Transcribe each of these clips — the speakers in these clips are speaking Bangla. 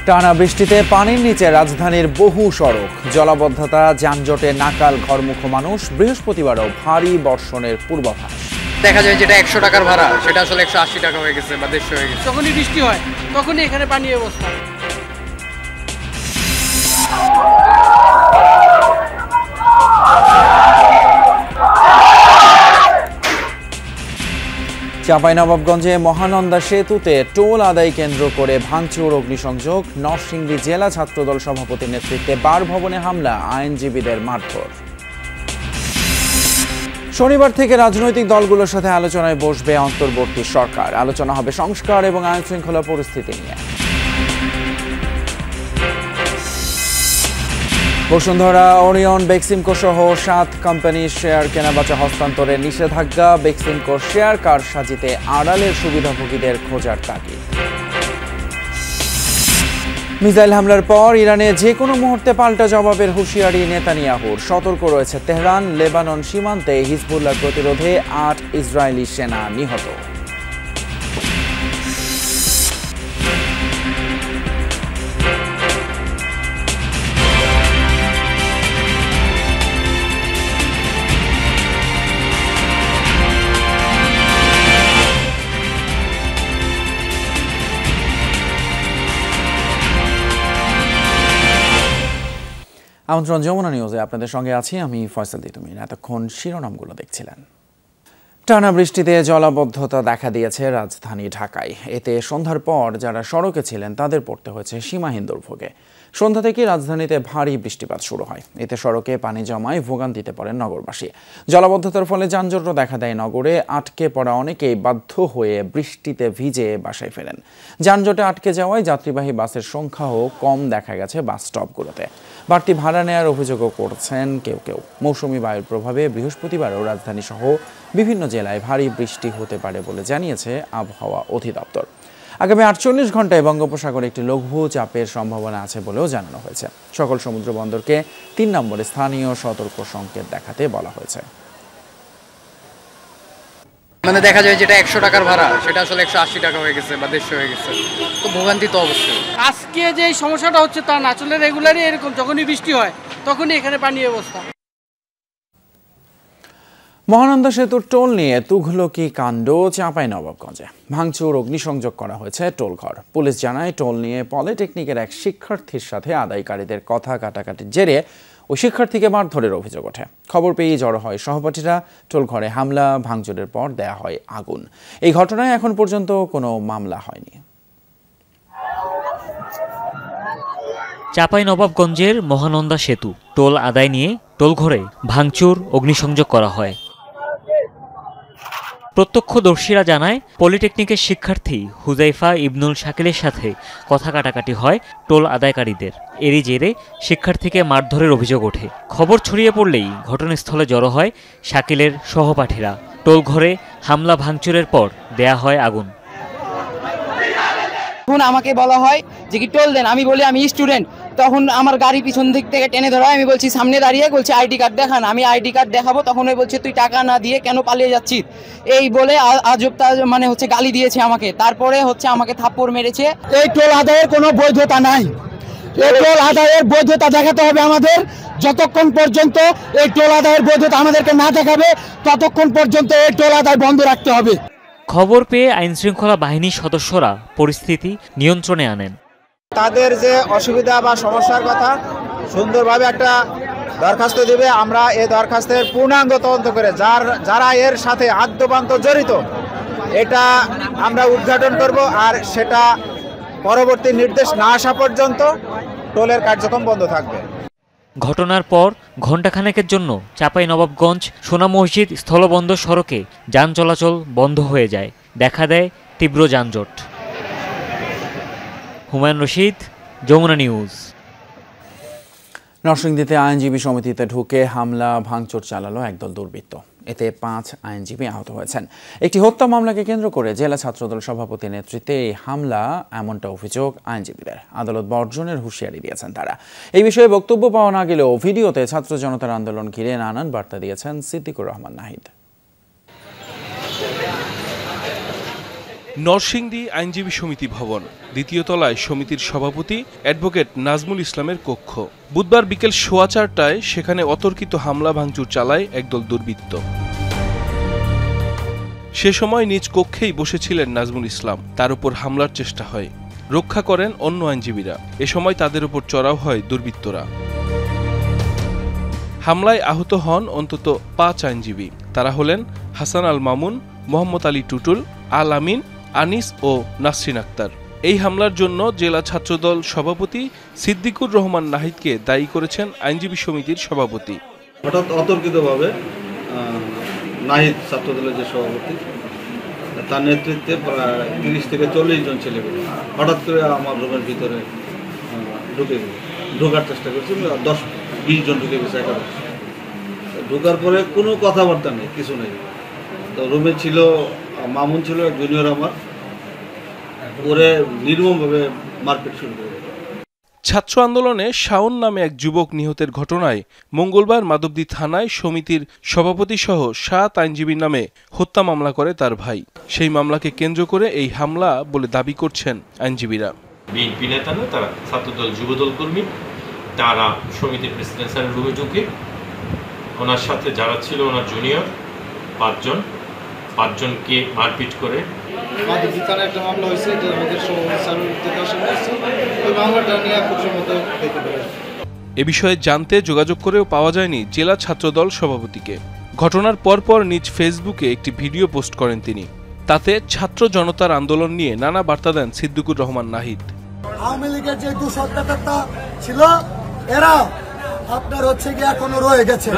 টানা বৃষ্টিতে পানির নিচে রাজধানীর বহু সড়ক, জলাবদ্ধতা, যানজটে নাকাল ঘরমুখ মানুষ। বৃহস্পতিবারও ভারী বর্ষণের পূর্বাভাস। দেখা যায় যেটা 100 টাকার ভাড়া সেটা আসলে 180 টাকা হয়ে গেছে বা 150 হয়ে গেছে। যখনই বৃষ্টি হয় তখনই এখানে পানির অবস্থা। চাঁপাইনবাবগঞ্জে মহানন্দা সেতুতে টোল আদায় কেন্দ্র করে ভাঙচুর, অগ্নিসংযোগ। নরসিংদী জেলা ছাত্রদল সভাপতির নেতৃত্বে বার ভবনে হামলা, আইনজীবীদের মারধর। শনিবার থেকে রাজনৈতিক দলগুলোর সাথে আলোচনায় বসবে অন্তর্বর্তী সরকার। আলোচনা হবে সংস্কার এবং আইন শৃঙ্খলা পরিস্থিতি নিয়ে। বসুন্ধরা, ওরিয়ন, বেক্সিমকো সহ 7 কোম্পানির শেয়ার কেনাবেচা হস্তান্তরের নিষেধাজ্ঞা। বেক্সিমকোর শেয়ার কারসাজিতে আড়ালের সুবিধাভোগীদের খোঁজার তাগিদ। মিসাইল হামলার পর ইরানে যে কোনো মুহূর্তে পাল্টা জবাবের হুঁশিয়ারি নেতানিয়াহুর। সতর্ক রয়েছে তেহরান। লেবানন সীমান্তে হিজবুল্লাহর প্রতিরোধে 8 ইসরায়েলি সেনা নিহত। আমন্ত্রণ যমুনা নিউজে আপনাদের সঙ্গে আছি আমি ফয়সাল তিতুমির। এতক্ষণ শিরোনামগুলো দেখছিলেন। টানা বৃষ্টিতে জলাবদ্ধতা দেখা দিয়েছে রাজধানী ঢাকায়। এতে সন্ধ্যার পর যারা সড়কে ছিলেন তাদের পড়তে হয়েছে সীমাহীন দুর্ভোগে। সন্ধ্যা থেকে রাজধানীতে ভারী বৃষ্টিপাত শুরু হয়। এতে সড়কে পানি জমায় ভোগান্তিতে পড়েন নগরবাসী। জলাবদ্ধতার ফলে যানজটও দেখা দেয় নগরে। আটকে পড়া অনেকেই বাধ্য হয়ে বৃষ্টিতে ভিজে বাসায় ফেরেন। যানজটে আটকে যাওয়ায় যাত্রীবাহী বাসের সংখ্যাও কম দেখা গেছে বাস স্টপগুলোতে। বাড়তি ভাড়া নেওয়ার অভিযোগও করছেন কেউ কেউ। মৌসুমি বায়ুর প্রভাবে বৃহস্পতিবারও রাজধানী সহ বিভিন্ন জেলায় ভারী বৃষ্টি হতে পারে বলে জানিয়েছে আবহাওয়া অধিদপ্তর। আগামী 48 ঘন্টায় বঙ্গোপসাগরে একটি লঘু চাপের সম্ভাবনা আছে বলেও জানানো হয়েছে। সকল সমুদ্র বন্দরকে 3 নম্বরে স্থানীয় সতর্ক সংকেত দেখাতে বলা হয়েছে। মানে দেখা যায় যেটা 100 টাকার ভাড়া সেটা আসলে 180 টাকা হয়ে গেছে বা 150 হয়ে গেছে। তো ভোগান্তি তো অবশ্যই। আজকে যে সমস্যাটা হচ্ছে তা না, আসলে রেগুলারই এরকম, যখনই বৃষ্টি হয় তখনই এখানে পানির অবস্থা। মহানন্দা সেতুর টোল নিয়ে তুঘলকি কাণ্ড চাঁপাইনবাবগঞ্জে। ভাঙচুর, অগ্নিসংযোগ করা হয়েছে টোলঘর। পুলিশ জানায় টোল নিয়ে পলিটেকনিকের এক শিক্ষার্থীর সাথে আদায়কারীদের কথা কাটাকাটির জেরে ওই শিক্ষার্থীকে মারধরের অভিযোগ ওঠে। খবর পেয়ে জড়ো হয় সহপাঠীরা। টোলঘরে হামলা, ভাঙচুরের পর দেয়া হয় আগুন। এই ঘটনায় এখন পর্যন্ত কোনো মামলা হয়নি। চাঁপাইনবাবগঞ্জের মহানন্দা সেতু টোল আদায় নিয়ে টোলঘরে ভাঙচুর, অগ্নিসংযোগ করা হয়। প্রত্যক্ষদর্শীরা জানায় পলিটেকনিকের শিক্ষার্থী হুজাইফা ইবনুল শাকিলের সাথে কথা কাটাকাটি হয় টোল আদায়কারীদের। এরই জেরে শিক্ষার্থীকে মারধরের অভিযোগ ওঠে। খবর ছড়িয়ে পড়লেই ঘটনাস্থলে জড়ো হয় শাকিলের সহপাঠীরা। টোলঘরে হামলা, ভাঙচুরের পর দেয়া হয় আগুন। তখন আমাকে বলা হয় যে কি টোল দেন, আমি বলি আমি স্টুডেন্ট। তখন আমার গাড়ি পিছন দিক থেকে টেনে ধরা হয়। আমি বলছি সামনে দাঁড়িয়ে, বলছি আইডি কার্ড দেখান। আমি আইডি কার্ড দেখাবো, তখন ওই বলছে তুই টাকা না দিয়ে কেন পালিয়ে যাচ্ছিস, এই বলে আজবটা মানে হচ্ছে গালি দিয়েছে আমাকে। তারপরে হচ্ছে আমাকে থাপ্পড় মেরেছে। এই টোল আদায়ের কোনো বৈধতা নাই। এই টোল আদায়ের বৈধতা দেখাতে হবে আমাদের। যতক্ষণ পর্যন্ত এই টোল আদায়ের বৈধতা আমাদেরকে না দেখাবে ততক্ষণ পর্যন্ত এই টোল আদায় বন্ধ রাখতে হবে। খবর পেয়ে আইনশৃঙ্খলা বাহিনীর সদস্যরা পরিস্থিতি নিয়ন্ত্রণে আনেন। তাদের যে অসুবিধা বা সমস্যার কথা সুন্দরভাবে একটা দরখাস্ত দেবে। আমরা এই দরখাস্তের পূর্ণাঙ্গ তদন্ত করে যারা এর সাথে আদ্যপান্ত জড়িত এটা আমরা উদ্ঘাটন করব। আর সেটা পরবর্তী নির্দেশ না আসা পর্যন্ত টোলের কার্যক্রম বন্ধ থাকবে। ঘটনার পর ঘণ্টাখানেকের জন্য চাঁপাইনবাবগঞ্জ সোনা মসজিদ স্থলবন্দর সড়কে যান চলাচল বন্ধ হয়ে যায়। দেখা দেয় তীব্র যানজট। হুমায়ুন রশিদ, যমুনা নিউজ। নরসিংদীতে আইনজীবী সমিতিতে ঢুকে হামলা, ভাঙচুর চালালো একদল দুর্বৃত্ত। এতে 5 আইনজীবী আহত হয়েছেন। একটি হত্যা মামলাকে কেন্দ্র করে জেলা ছাত্রদল সভাপতির নেতৃত্বে এই হামলা, এমনটা অভিযোগ আইনজীবীদের। আদালত বর্জনের হুঁশিয়ারি দিয়েছেন তারা। এই বিষয়ে বক্তব্য পাওয়া না গেলেও ভিডিওতে ছাত্র জনতার আন্দোলন ঘিরে নানান বার্তা দিয়েছেন সিদ্দিকুর রহমান নাহিদ। নরসিংদী আইনজীবী সমিতি ভবন, দ্বিতীয় তলায় সমিতির সভাপতি অ্যাডভোকেট নাজমুল ইসলামের কক্ষ। বুধবার বিকেল 4:15টায় সেখানে অতর্কিত হামলা ভাঙচুর চালায় একদল দুর্বৃত্ত। সে সময় নিজ কক্ষেই বসেছিলেন নাজমুল ইসলাম। তার উপর হামলার চেষ্টা হয়, রক্ষা করেন অন্য আইনজীবীরা। এ সময় তাদের উপর চড়াও হয় দুর্বৃত্তরা। হামলায় আহত হন অন্তত 5 আইনজীবী। তারা হলেন হাসান আল মামুন, মোহাম্মদ আলী টুটুল, আল আমিন, আনিস ও নাসরিন আক্তার। এই হামলার জন্য জেলা ছাত্রদল সভাপতি সিদ্দিকুর রহমান নাহিদকে দায়ী করেছেন আইনজীবী সমিতির সভাপতি। হঠাৎ অতর্কিতভাবে নাহিদ ছাত্রদলের যে সভাপতি, তার নেতৃত্বে 30 থেকে 40 জন ছেলেমেয়ে হঠাৎ করে আমার রুমের ভিতরে ঢোকার চেষ্টা করছে। 10-20 জন ঢুকে গেছে একেবারে। ঢোকার পরে কোনো কথাবার্তা নেই, কিছু নেই। তো রুমে ছিল মামুন, ছিল জুনিয়র আমার, ওরে নির্মমভাবে মারপিট শুরু করে। ছাত্র আন্দোলনে শাওন নামে এক যুবক নিহতের ঘটনায় মঙ্গলবার মাধবদী থানায় সমিতির সভাপতি সহ 7 আইনজীবীর নামে হত্যা মামলা করে তার ভাই। সেই মামলাকে কেন্দ্র করে এই হামলা বলে দাবি করছেন আইনজীবীরা। বিএনপি নেতা নয়, তারা ছাত্রদল যুবদল কর্মী। তারা সমিতির প্রেসিডেন্ট স্যারের রুমে ঢুকে ওনার সাথে যারা ছিল ওনার জুনিয়র 5 জনকে মারপিট করে। মাধবদী থানায় একটা মামলা হয়েছে, যে আমাদের সভাপতি স্যারের ওই মামলাটা নিয়ে খুব সম্মত হতে পারে। এ বিষয়ে জানতে যোগাযোগ করেও পাওয়া যায়নি জেলা ছাত্রদল সভাপতিকে। ঘটনার পরপর নিজ ফেসবুকে একটি ভিডিও পোস্ট করেন তিনি। তাতে ছাত্র জনতার আন্দোলন নিয়ে নানা বার্তা দেন সিদ্দিকুর রহমান নাহিদ। আওয়ামী লীগের যে দুঃসত্তাটা ছিল, এরা আপনার হচ্ছে গিয়ে এখনো রয়ে গেছে।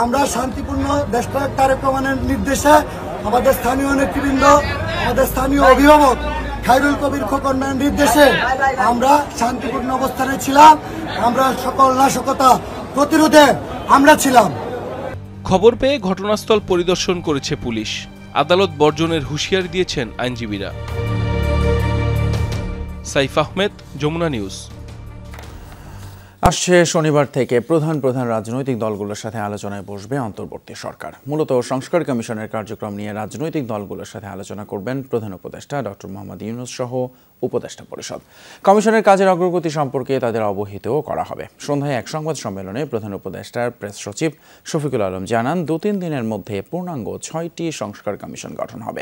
আমরা শান্তিপূর্ণ দেশত্যাগ তারেক রহমানের নির্দেশে আমাদের স্থানীয় নেতৃবৃন্দ, আমাদের স্থানীয় অভিভাবক খায়রুল কবির খোকনের নির্দেশে আমরা শান্তিপূর্ণ অবস্থানে ছিলাম। আমরা সকল নাশকতা প্রতিরোধে আমরা ছিলাম। খবর পেয়ে ঘটনাস্থল পরিদর্শন করেছে পুলিশ। আদালত বর্জনের হুঁশিয়ারি দিয়েছেন আইনজীবীরা। সাইফ আহমেদ, যমুনা নিউজ। আসছে শনিবার থেকে প্রধান রাজনৈতিক দলগুলোর সাথে আলোচনায় বসবে অন্তর্বর্তী সরকার। মূলত সংস্কার কমিশনের কার্যক্রম নিয়ে রাজনৈতিক দলগুলোর সাথে আলোচনা করবেন প্রধান উপদেষ্টা ডক্টর মোহাম্মদ ইউনূস সহ উপদেষ্টা পরিষদ। কমিশনের কাজের অগ্রগতি সম্পর্কে তাদের অবহিতও করা হবে। সন্ধ্যায় এক সংবাদ সম্মেলনে প্রধান উপদেষ্টার প্রেস সচিব শফিকুল আলম জানান, 2-3 দিনের মধ্যে পূর্ণাঙ্গ 6টি সংস্কার কমিশন গঠন হবে।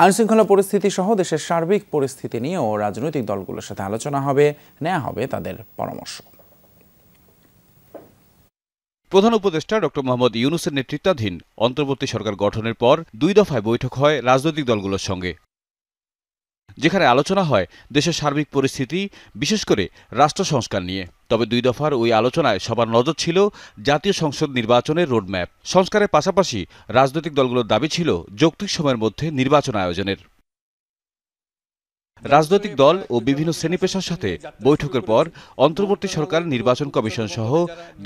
আইনশৃঙ্খলা পরিস্থিতি সহ দেশের সার্বিক পরিস্থিতি নিয়েও রাজনৈতিক দলগুলোর সাথে আলোচনা হবে, নেওয়া হবে তাদের পরামর্শ। প্রধান উপদেষ্টা ডক্টর মোহাম্মদ ইউনূসের নেতৃত্বাধীন অন্তর্বর্তী সরকার গঠনের পর 2 দফায় বৈঠক হয় রাজনৈতিক দলগুলোর সঙ্গে, যেখানে আলোচনা হয় দেশের সার্বিক পরিস্থিতি, বিশেষ করে রাষ্ট্র সংস্কার নিয়ে। তবে 2 দফার ওই আলোচনায় সবার নজর ছিল জাতীয় সংসদ নির্বাচনের রোডম্যাপ। সংস্কারের পাশাপাশি রাজনৈতিক দলগুলোর দাবি ছিল যৌক্তিক সময়ের মধ্যে নির্বাচন আয়োজনের। রাজনৈতিক দল ও বিভিন্ন শ্রেণী পেশার সাথে বৈঠকের পর অন্তর্বর্তী সরকার নির্বাচন কমিশন সহ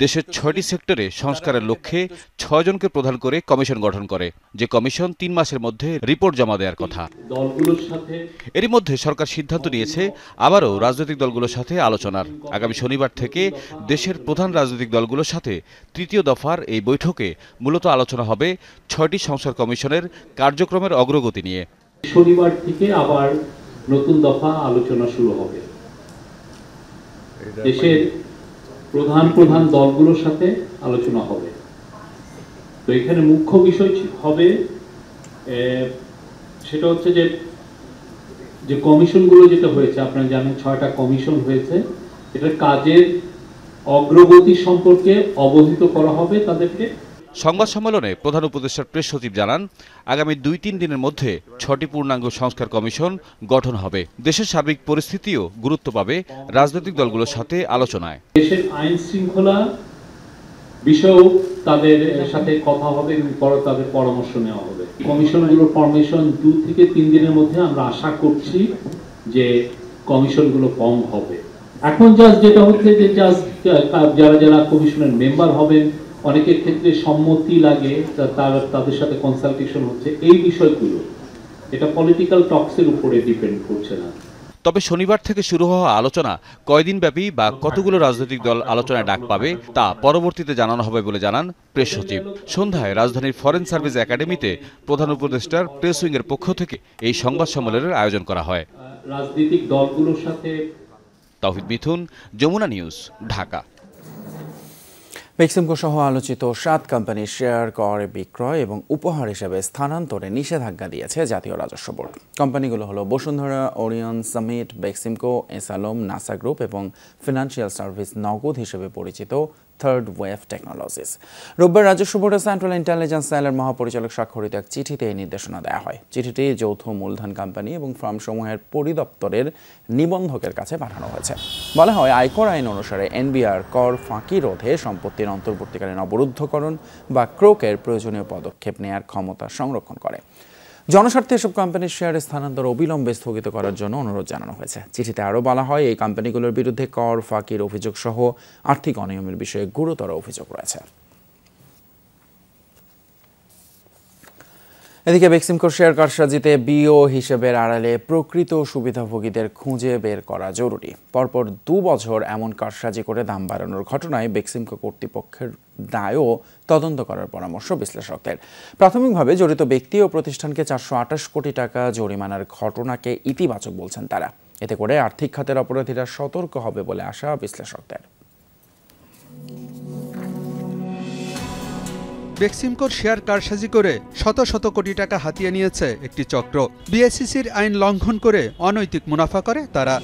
দেশের 6টি সেক্টরে সংস্কারের লক্ষ্যে 6 জনকে প্রধান করে কমিশন গঠন করে, যে কমিশন 3 মাসের মধ্যে রিপোর্ট জমা দেওয়ার কথা। এরই মধ্যে সরকার সিদ্ধান্ত নিয়েছে আবারও রাজনৈতিক দলগুলোর সাথে আলোচনার। আগামী শনিবার থেকে দেশের প্রধান রাজনৈতিক দলগুলোর সাথে 3য় দফার এই বৈঠকে মূলত আলোচনা হবে 6টি সংস্কার কমিশনের কার্যক্রমের অগ্রগতি নিয়ে। শনিবার থেকে আবার নতুন দফা আলোচনা শুরু হবে। দেশের প্রধান দলগুলোর সাথে আলোচনা হবে। তো এখানে মুখ্য বিষয় হবে সেটা হচ্ছে যে কমিশনগুলো যেটা হয়েছে, আপনারা জানেন 6টা কমিশন হয়েছে, এটার কাজের অগ্রগতি সম্পর্কে অবহিত করা হবে তাদেরকে। সংবাদ সম্মেলনে প্রধান উপদেষ্টার প্রেস সচিব জানান, আগামী 2-3 দিনের মধ্যে 6টি পূর্ণাঙ্গ সংস্কার কমিশন গঠন হবে। দেশের সার্বিক পরিস্থিতিও গুরুত্ব পাবে রাজনৈতিক দলগুলোর সাথে আলোচনায়। দেশের আইন শৃঙ্খলা বিষয়েও তাদের সাথে কথা হবে এবং তাদের পরামর্শ নেওয়া হবে। কমিশনগুলোর ফরমেশন 2 থেকে 3 দিনের মধ্যে আমরা আশা করছি যে কমিশনগুলো ফর্ম হবে। এখন যেটা হচ্ছে যে যারা কমিশনের মেম্বার হবেন, অনেকের ক্ষেত্রে সম্মতি লাগে, তাদের সাথে কনসালটেশন হচ্ছে। এই বিষয়গুলো এটা পলিটিক্যাল টক্সের উপরে ডিপেন্ড করছে না। তবে শনিবার থেকে শুরু হওয়া আলোচনা কয়দিনব্যাপী বা কতগুলো রাজনৈতিক দল আলোচনায় ডাক পাবে তা পরবর্তীতে জানানো হবে বলে জানান প্রেস সচিব। সন্ধ্যায় রাজধানীর ফরেন সার্ভিস একাডেমিতে প্রধান উপদেষ্টার প্রেস উইংয়ের পক্ষ থেকে এই সংবাদ সম্মেলনের আয়োজন করা হয়। রাজনৈতিক দলগুলোর সাথে তাওহিদ মিথুন, যমুনা নিউজ, ঢাকা। বেক্সিমকো সহ আলোচিত 7 কোম্পানির শেয়ার করে বিক্রয় এবং উপহার হিসেবে স্থানান্তরে নিষেধাজ্ঞা দিয়েছে জাতীয় রাজস্ব বোর্ড। কোম্পানিগুলো হলো বসুন্ধরা, ওরিয়ন, সামিট, বেক্সিমকো, এসালোম, নাসা গ্রুপ এবং ফিনান্সিয়াল সার্ভিস নগদ হিসেবে পরিচিত থার্ড ওয়েভ টেকনোলজিস। রোববার রাজস্ব বোর্ডের সেন্ট্রাল ইন্টেলিজেন্স সেলের মহাপরিচালক স্বাক্ষরিত এক চিঠিতে এই নির্দেশনা দেওয়া হয়। চিঠিটি যৌথ মূলধন কোম্পানি এবং ফার্মসমূহের পরিদপ্তরের নিবন্ধকের কাছে পাঠানো হয়েছে। বলা হয়, আয়কর আইন অনুসারে এনবিআর কর ফাঁকি রোধে সম্পত্তির অন্তর্বর্তীকালীন অবরুদ্ধকরণ বা ক্রোকের প্রয়োজনীয় পদক্ষেপ নেয়ার ক্ষমতা সংরক্ষণ করে। জনস্বার্থে এসব কোম্পানির শেয়ারের স্থানান্তর অবিলম্বে স্থগিত করার জন্য অনুরোধ জানানো হয়েছে। চিঠিতে আরও বলা হয়, এই কোম্পানিগুলোর বিরুদ্ধে কর ফাঁকির অভিযোগ সহ আর্থিক অনিয়মের বিষয়ে গুরুতর অভিযোগ রয়েছে। এদিকে বেক্সিমকোর শেয়ার কারসাজিতে বিও হিসেবের আড়ালে প্রকৃত সুবিধাভোগীদের খুঁজে বের করা জরুরি। পরপর 2 বছর এমন কারসাজি করে দাম বাড়ানোর ঘটনায় বেক্সিমকো কর্তৃপক্ষের দায়ও তদন্ত করার পরামর্শ বিশ্লেষকদের। প্রাথমিকভাবে জড়িত ব্যক্তি ও প্রতিষ্ঠানকে 428 কোটি টাকা জরিমানার ঘটনাকে ইতিবাচক বলছেন তারা। এতে করে আর্থিক খাতের অপরাধীরা সতর্ক হবে বলে আশা বিশ্লেষকদের। বেক্সিমকোর শেয়ার কারসাজি করে শত শত কোটি টাকা হাতিয়ে নিয়েছে একটি চক্র। বিএসইসির আইন লঙ্ঘন করে অনৈতিক মুনাফা করে তারা।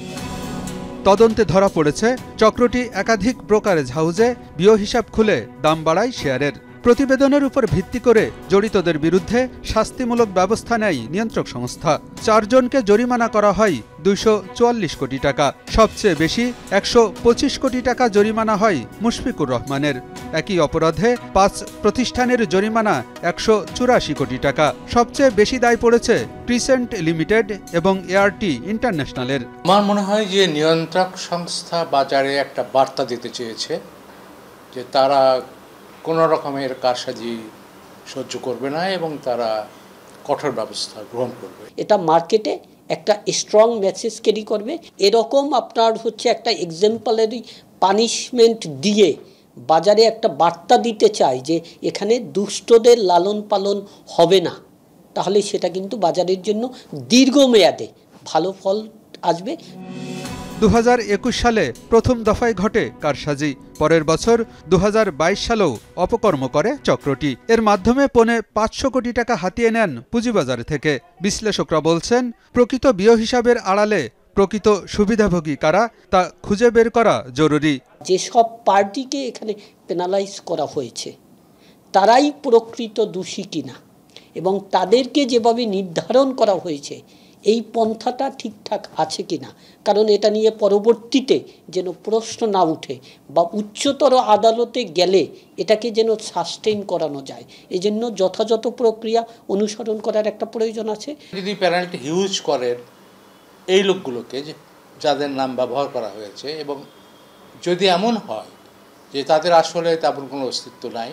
তদন্তে ধরা পড়েছে চক্রটি একাধিক ব্রোকারেজ হাউজে বিও হিসাব খুলে দাম বাড়ায় শেয়ারের। প্রতিবেদনের উপর ভিত্তি করে জড়িতদের বিরুদ্ধে শাস্তিমূলক ব্যবস্থা নেয় নিয়ন্ত্রক সংস্থা। 4 জনকে জরিমানা করা হয় 244 কোটি টাকা। সবচেয়ে বেশি 125 কোটি টাকা জরিমানা হয় মুশফিকুর রহমানের। একই অপরাধে 5 প্রতিষ্ঠানের জরিমানা 184 কোটি টাকা। সবচেয়ে বেশি দায় পড়েছে ক্রিসেন্ট লিমিটেড এবং এআরটি ইন্টারন্যাশনালের। আমার মনে হয় যে নিয়ন্ত্রক সংস্থা বাজারে একটা বার্তা দিতে চেয়েছে যে তারা কোনো রকমের কারসাজি সহ্য করবে না এবং তারা কঠোর ব্যবস্থা গ্রহণ করবে। এটা মার্কেটে একটা স্ট্রং মেসেজ ক্যারি করবে। এরকম আপনার একটা এক্সাম্পলারি পানিশমেন্ট দিয়ে বাজারে একটা বার্তা দিতে চায় যে এখানে দুষ্টদের লালন পালন হবে না, তাহলে সেটা কিন্তু বাজারের জন্য দীর্ঘমেয়াদে ভালো ফল আসবে। 2021 সালে প্রথম দফায় ঘটে কারসাজি। পরের বছর 2022 সালেও অপকর্ম করে চক্রটি। এর মাধ্যমে পৌনে 500 কোটি টাকা হাতিয়ে নেন পুঁজিবাজার থেকে। বিশ্লেষকরা বলছেন, প্রকৃত বিও হিসাবের আড়ালে প্রকৃত সুবিধাভোগী কারা তা খুঁজে বের করা জরুরি। যেসব পার্টিকে এখানে পেনালাইজ করা হয়েছে তারাই প্রকৃত দোষী কিনা এবং তাদেরকে যেভাবে নির্ধারণ করা হয়েছে এই পন্থাটা ঠিকঠাক আছে কিনা, কারণ এটা নিয়ে পরবর্তীতে যেন প্রশ্ন না উঠে বা উচ্চতর আদালতে গেলে এটাকে যেন সাস্টেইন করানো যায়, এজন্য যথাযথ প্রক্রিয়া অনুসরণ করার একটা প্রয়োজন আছে। যদি পেনাল্টি হিউজ করেন এই লোকগুলোকে যাদের নাম ব্যবহার করা হয়েছে এবং যদি এমন হয় যে তাদের আসলে তেমন কোনো অস্তিত্ব নাই,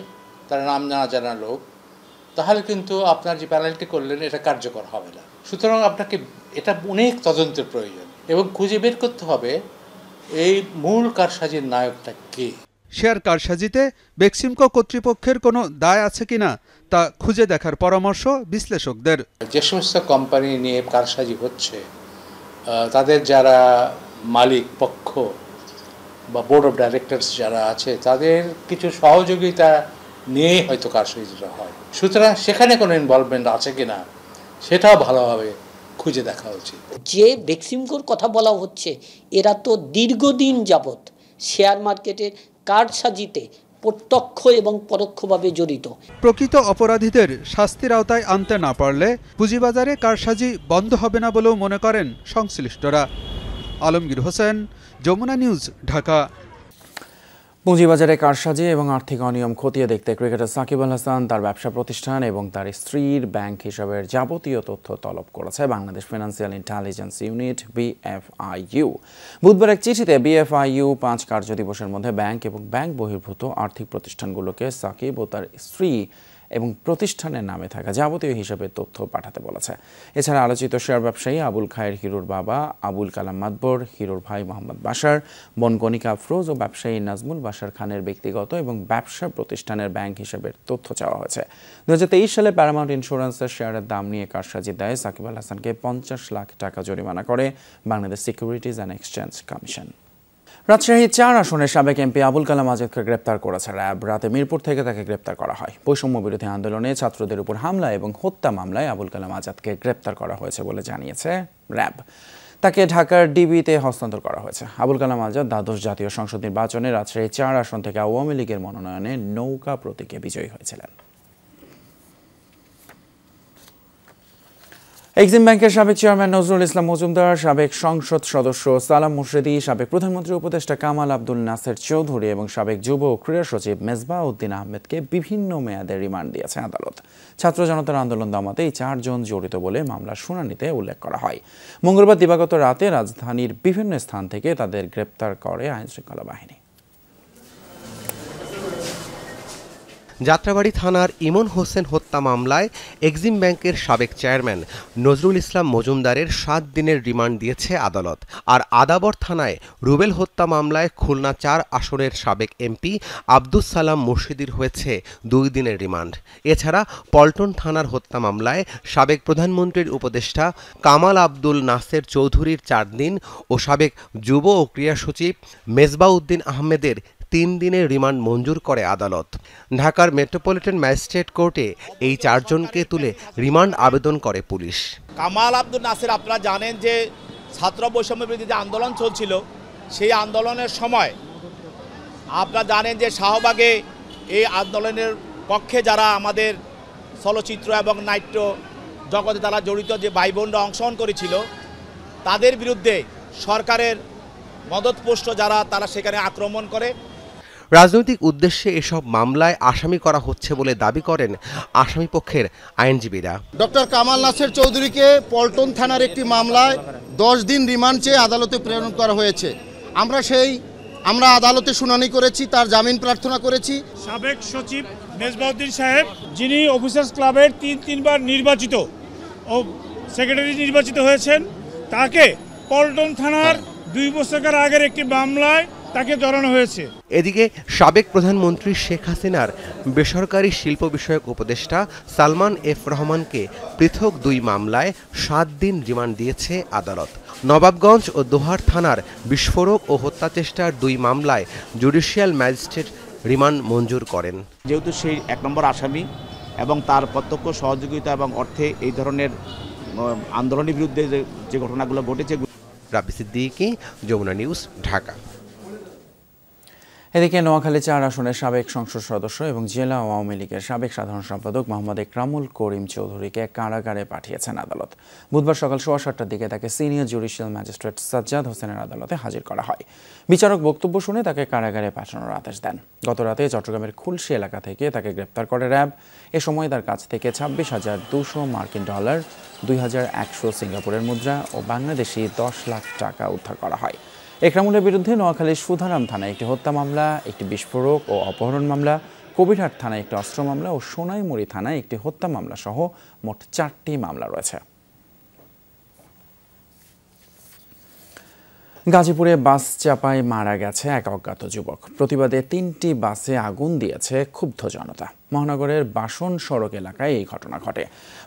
তারা নাম জানা লোক, তাহলে কিন্তু আপনার যে পেনাল্টি করলেন এটা কার্যকর হবে না। সুতরাং আপনাকে এটা অনেক তদন্তের প্রয়োজন এবং খুঁজে বের করতে হবে এই মূল কারসাজির নায়কটা কে। শেয়ার কারসাজিতে বেক্সিমকো কর্তৃপক্ষের কোনো দায় আছে কিনা তা খুঁজে দেখার পরামর্শ বিশ্লেষকদের। যে সমস্ত কোম্পানি নিয়ে কারসাজি হচ্ছে তাদের যারা মালিক পক্ষ বা বোর্ড অফ ডাইরেক্টরস যারা আছে তাদের কিছু সহযোগিতা নিয়েই হয়তো কারসাজিটা হয়। সুতরাং সেখানে কোনো ইনভলভমেন্ট আছে কিনা সেটাও ভালোভাবে খুঁজে দেখা উচিত। যে বেক্সিমকোর কথা বলা হচ্ছে এরা তো দীর্ঘদিন যাবৎ শেয়ার মার্কেটের কারসাজিতে প্রত্যক্ষ এবং পরোক্ষভাবে জড়িত। প্রকৃত অপরাধীদের শাস্তির আওতায় আনতে না পারলে পুঁজিবাজারে কারসাজি বন্ধ হবে না বলেও মনে করেন সংশ্লিষ্টরা। আলমগীর হোসেন, যমুনা নিউজ, ঢাকা। পুঁজিবাজারে কারসাজি এবং আর্থিক অনিয়ম খতিয়ে দেখতে ক্রিকেটার সাকিব আল হাসান তার ব্যবসা প্রতিষ্ঠান এবং তার স্ত্রীর ব্যাংক হিসাবের যাবতীয় তথ্য তলব করেছে Bangladesh financial intelligence unit BFIU। বুধবার এক চিঠিতে BFIU 5 কার্যদিবসের মধ্যে ব্যাংক এবং ব্যাংক বহির্ভূত আর্থিক প্রতিষ্ঠানগুলোকে সাকিব ও তার স্ত্রী এবং প্রতিষ্ঠানের নামে থাকা যাবতীয় হিসাবের তথ্য পাঠাতে বলেছে। এছাড়া আলোচিত শেয়ার ব্যবসায়ী আবুল খায়ের হিরোর বাবা আবুল কালাম মাতবর, হিরোর ভাই মোহাম্মদ বাশার, বোন গণিকা আফরোজ ও ব্যবসায়ী নাজমুল বাশার খানের ব্যক্তিগত এবং ব্যবসা প্রতিষ্ঠানের ব্যাংক হিসাবের তথ্য চাওয়া হয়েছে। 2023 সালে প্যারামাউন্ট ইন্স্যুরেন্সের শেয়ারের দাম নিয়ে কারসাজির দায়ে সাকিব আল হাসানকে 50 লাখ টাকা জরিমানা করে Bangladesh securities and exchange commission. Rajshahi 4 আসনের সাবেক এমপি আবুল কালাম আজাদকে গ্রেপ্তার করেছে র্যাব। রাতে মিরপুর থেকে তাকে গ্রেপ্তার করা হয়। বৈষম্য বিরোধী আন্দোলনে ছাত্রদের উপর হামলা এবং হত্যা মামলায় আবুল কালাম আজাদকে গ্রেপ্তার করা হয়েছে বলে জানিয়েছে র্যাব। তাকে ঢাকার ডিবিতে হস্তান্তর করা হয়েছে। আবুল কালাম আজাদ দ্বাদশ জাতীয় সংসদ নির্বাচনে রাজশাহী 4 আসন থেকে আওয়ামী লীগের মনোনয়নে নৌকা প্রতীকে বিজয়ী হয়েছিলেন। এক্সিম ব্যাংকের সাবেক চেয়ারম্যান নজরুল ইসলাম মজুমদার, সাবেক সংসদ সদস্য সালাম মুর্শেদি, সাবেক প্রধানমন্ত্রী উপদেষ্টা কামাল আব্দুল নাসের চৌধুরী এবং সাবেক যুব ও ক্রীড়া সচিব মেজবাহ উদ্দিন আহমেদকে বিভিন্ন মেয়াদে রিমান্ড দিয়েছে আদালত। ছাত্র জনতার আন্দোলন দমাতে এই 4 জন জড়িত বলে মামলার শুনানিতে উল্লেখ করা হয়। মঙ্গলবার দিবাগত রাতে রাজধানীর বিভিন্ন স্থান থেকে তাদের গ্রেপ্তার করে আইনশৃঙ্খলা বাহিনী। যাত্রাবাড়ী থানার ইমন হোসেন হত্যা মামলায় এক্সিম ব্যাংকের সাবেক চেয়ারম্যান নজরুল ইসলাম মজুমদারের 7 দিনের রিমান্ড দিয়েছে আদালত। আর আদাবর থানায় রুবেল হত্যা মামলায় খুলনা 4 আসনের সাবেক এমপি আব্দুস সালাম মুর্শিদির হয়েছে 2 দিনের রিমান্ড। এছাড়া পল্টন থানার হত্যা মামলায় সাবেক প্রধানমন্ত্রীর উপদেষ্টা কামাল আব্দুল নাসের চৌধুরীর 4 দিন ও সাবেক যুব ও ক্রীড়া সচিব মেজবাহ উদ্দিন আহমেদের 3 দিনের রিমান্ড মঞ্জুর করে আদালত। ঢাকার মেট্রোপলিটন ম্যাজিস্ট্রেট কোর্টে এই 4 জনকে তুলে রিমান্ড আবেদন করে পুলিশ। কামাল আব্দুল নাসের, আপনারা জানেন যে ছাত্র বৈষম্য বিরোধী যে আন্দোলন চলছিল, সেই আন্দোলনের সময় আপনারা জানেন যে শাহবাগে এই আন্দোলনের পক্ষে যারা আমাদের চলচ্চিত্র এবং নাট্য জগতে তারা জড়িত যে ভাই বোনরা অংশগ্রহণ করেছিল, তাদের বিরুদ্ধে সরকারের মদতপুষ্ট যারা তারা সেখানে আক্রমণ করে। রাজনৈতিক উদ্দেশ্যে এসব মামলায় আসামি করা হচ্ছে বলে দাবি করেন আসামিপক্ষের আইনজীবীরা। ডক্টর কামাল নাসের চৌধুরীকে পল্টন থানার একটি মামলায় 10 দিন রিমান্ড চেয়ে আদালতে প্রেরণ করা হয়েছে। আমরা আদালতে শুনানি করেছি, তার জামিন প্রার্থনা করেছি। সাবেক সচিব মেজবাউদ্দিন সাহেব, যিনি অফিসার্স ক্লাবের 3 বার নির্বাচিত ও সেক্রেটারি নির্বাচিত হয়েছেন, তাকে পল্টন থানার 2 বছর আগের একটি মামলায় তাকে ধরানো হয়েছে। এদিকে সাবেক প্রধানমন্ত্রী শেখ হাসিনার বেসরকারি শিল্প বিষয়ক উপদেষ্টা সালমান এফ রহমানকে পৃথক 2 মামলায় 7 দিন রিমান্ড দিয়েছে আদালত। নবাবগঞ্জ ও দোহার থানার বিস্ফোরক ও হত্যাচেষ্টার 2 মামলায় জুডিশিয়াল ম্যাজিস্ট্রেট রিমান্ড মঞ্জুর করেন। যেহেতু সেই 1 নম্বর আসামি এবং তার প্রত্যক্ষ সহযোগিতা এবং অর্থে এই ধরনের আন্দোলনের বিরুদ্ধে যে ঘটনাগুলো ঘটেছে। রাবি সিদ্দিকী, যমুনা নিউজ, ঢাকা। এদিকে নোয়াখালী 4 আসনের সাবেক সংসদ সদস্য এবং জেলা আওয়ামী লীগের সাবেক সাধারণ সম্পাদক মোহাম্মদ একরামুল করিম চৌধুরীকে কারাগারে পাঠিয়েছেন আদালত। বুধবার সকাল 7:15টার দিকে তাকে সিনিয়র জুডিশিয়াল ম্যাজিস্ট্রেট সাজ্জাদ হোসেনের আদালতে হাজির করা হয়। বিচারক বক্তব্য শুনে তাকে কারাগারে পাঠানোর আদেশ দেন। গত রাতে চট্টগ্রামের খুলশী এলাকা থেকে তাকে গ্রেপ্তার করে র্যাব। এ সময় তার কাছ থেকে 26,200 মার্কিন ডলার, 2,100 সিঙ্গাপুরের মুদ্রা ও বাংলাদেশি 10 লাখ টাকা উদ্ধার করা হয়। একরামুলের বিরুদ্ধে নোয়াখালীর সুধারাম থানায় একটি হত্যা মামলা, একটি বিস্ফোরক ও অপহরণ মামলা, কবিরহাট থানায় একটি অস্ত্র মামলা ও সোনাইমুড়ি থানায় একটি হত্যা মামলা সহ মোট 4টি মামলা রয়েছে। গাজীপুরে বাস চাপায় মারা গেছে এক অজ্ঞাত যুবক। প্রতিবাদে 3টি বাসে আগুন দিয়েছে ক্ষুব্ধ জনতা। মহানগরের বাসন সড়ক এলাকায় এই ঘটনা ঘটে।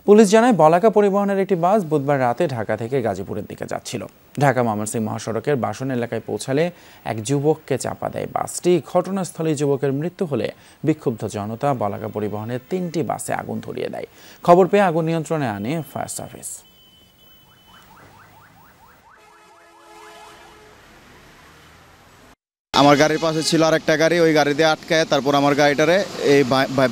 পুলিশ জানায় বলাকা পরিবহনের একটি বাস বুধবার রাতে ঢাকা থেকে গাজীপুরের দিকে যাচ্ছিল। ঢাকা ময়মনসিংহ মহাসড়কের বাসন এলাকায় পৌঁছালে এক যুবককে চাপা দেয় বাসটি। ঘটনাস্থলে যুবকের মৃত্যু হলে বিক্ষুব্ধ জনতা বলাকা পরিবহনের 3টি বাসে আগুন ধরিয়ে দেয়। খবর পেয়ে আগুন নিয়ন্ত্রণে আনে ফায়ার সার্ভিস। আমার গাড়ির পাশে ছিল আরেকটা গাড়ি, ওই গাড়ি দিয়ে আটকায় তারপর আমার গাড়িটারে এই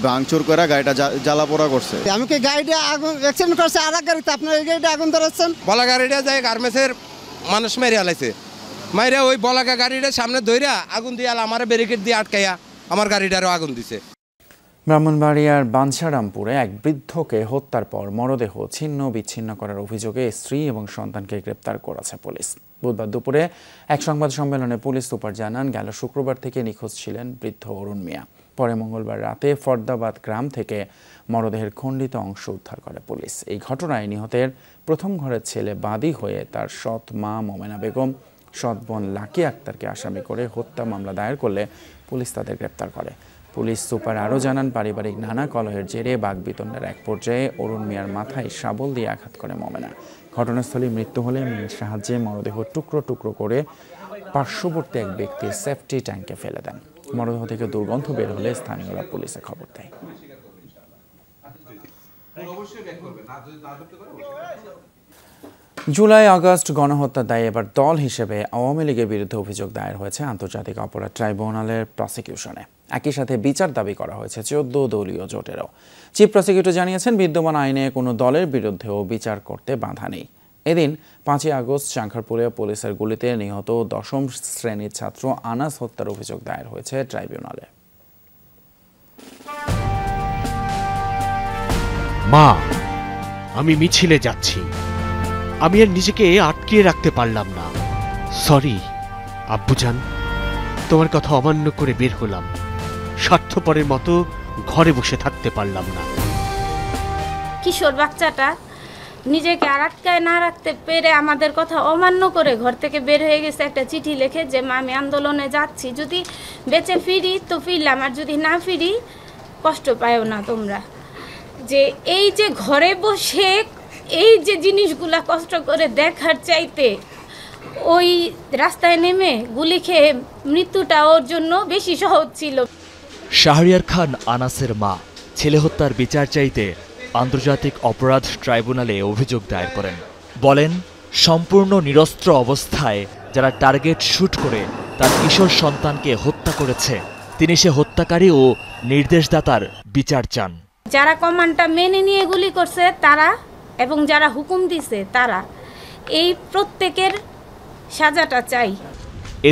ভাঙচুর করে গাড়িটা জ্বালা পোড়া করছে। আমি কি গাড়িটা আগুন অ্যাক্সিডেন্ট করছে আর এক গাড়িতে, আপনার এই গাড়িটা আগুন ধরাচ্ছেন? বলা গাড়িটা যায় গার্মেন্টসের মানুষ মেরে আলাইছে, মাইরা ওই বলাকা গাড়িটা সামনে ধইরা আগুন দিয়ে আমার ব্যারিকেড দিয়ে আটকাইয়া আমার গাড়িটারও আগুন দিছে। ব্রাহ্মণবাড়িয়ার বাঞ্ছারামপুরে এক বৃদ্ধকে হত্যার পর মরদেহ ছিন্ন বিচ্ছিন্ন করার অভিযোগে স্ত্রী এবং সন্তানকে গ্রেপ্তার করেছে পুলিশ। বুধবার দুপুরে এক সংবাদ সম্মেলনে পুলিশ সুপার জানান, গেল শুক্রবার থেকে নিখোঁজ ছিলেন বৃদ্ধ অরুণ মিয়া। পরে মঙ্গলবার রাতে ফরদাবাদ গ্রাম থেকে মরদেহের খণ্ডিত অংশ উদ্ধার করে পুলিশ। এই ঘটনায় নিহতের প্রথম ঘরের ছেলে বাদী হয়ে তার সৎ মা মোমেনা বেগম, সৎ বোন লাকি আক্তারকে আসামি করে হত্যা মামলা দায়ের করলে পুলিশ তাদের গ্রেপ্তার করে। পুলিশ সুপার আরও জানান, পারিবারিক নানা কলহের জেরে বাগবিতণ্ডার এক পর্যায়ে অরুণ মিয়ার মাথায় শাবল দিয়ে আঘাত করে মোমেনা। ঘটনাস্থলে মৃত্যু হলে মেয়ের সাহায্যে মরদেহ টুকরো টুকরো করে পার্শ্ববর্তী এক ব্যক্তির সেফটি ট্যাঙ্কে ফেলে দেন। মরদেহ থেকে দুর্গন্ধ বের হলে স্থানীয়রা পুলিশে খবর দেয়। জুলাই আগস্ট গণহত্যার দায়ে এবার দল হিসেবে আওয়ামী লীগের বিরুদ্ধে অভিযোগ দায়ের হয়েছে আন্তর্জাতিক অপরাধ ট্রাইব্যুনালের প্রসিকিউশনে। একই সাথে বিচার দাবি করা হয়েছে 14 দলীয় জোটেরও। চিফ প্রসিকিউটর জানিয়েছেন, বিদ্যমান আইনে কোনো দলের বিরুদ্ধেও বিচার করতে বাধা নেই। এদিন 5 আগস্ট চাংখারপুরে পুলিশের গুলিতে নিহত 10ম শ্রেণীর ছাত্র আনাস হত্যার অভিযোগ দায়ের হয়েছে ট্রাইব্যুনালে। মা, আমি মিছিলে যাচ্ছি। আমি আর নিজেকে আটকে রাখতে পারলাম না। সরি আব্বুজান, তোমার কথা অমান্য করে বের হলাম। স্বার্থপরের মতো ঘরে বসে থাকতে পারলাম না। কিশোর বাচ্চাটা নিজেকে আর আটকায় না রাখতে পেরে আমাদের কথা অমান্য করে ঘর থেকে বের হয়ে গেছে। একটা চিঠি লিখে যে মা আমি আন্দোলনে যাচ্ছি, যদি বেঁচে ফিরি তো ফিরলাম, আর যদি না ফিরি কষ্ট পায়ও না তোমরা। যে এই যে ঘরে বসে এই যে জিনিসগুলা কষ্ট করে দেখার চাইতে ওই রাস্তায় নেমে গুলি খেয়ে মৃত্যুটা ওর জন্য বেশি সহজ ছিল। শাহরিয়ার খান আনাসের মা ছেলে হত্যার বিচার চাইতে আন্তর্জাতিক অপরাধ ট্রাইব্যুনালে অভিযোগ দায়ের করেন। বলেন, সম্পূর্ণ নিরস্ত্র অবস্থায় যারা টার্গেট শুট করে তার কিশোর সন্তানকে হত্যা করেছে, তিনি সে হত্যাকারী ও নির্দেশদাতার বিচার চান। যারা কমান্ডটা মেনে নিয়ে গুলি করছে তারা এবং যারা হুকুম দিছে তারা, এই প্রত্যেকের সাজাটা চাই।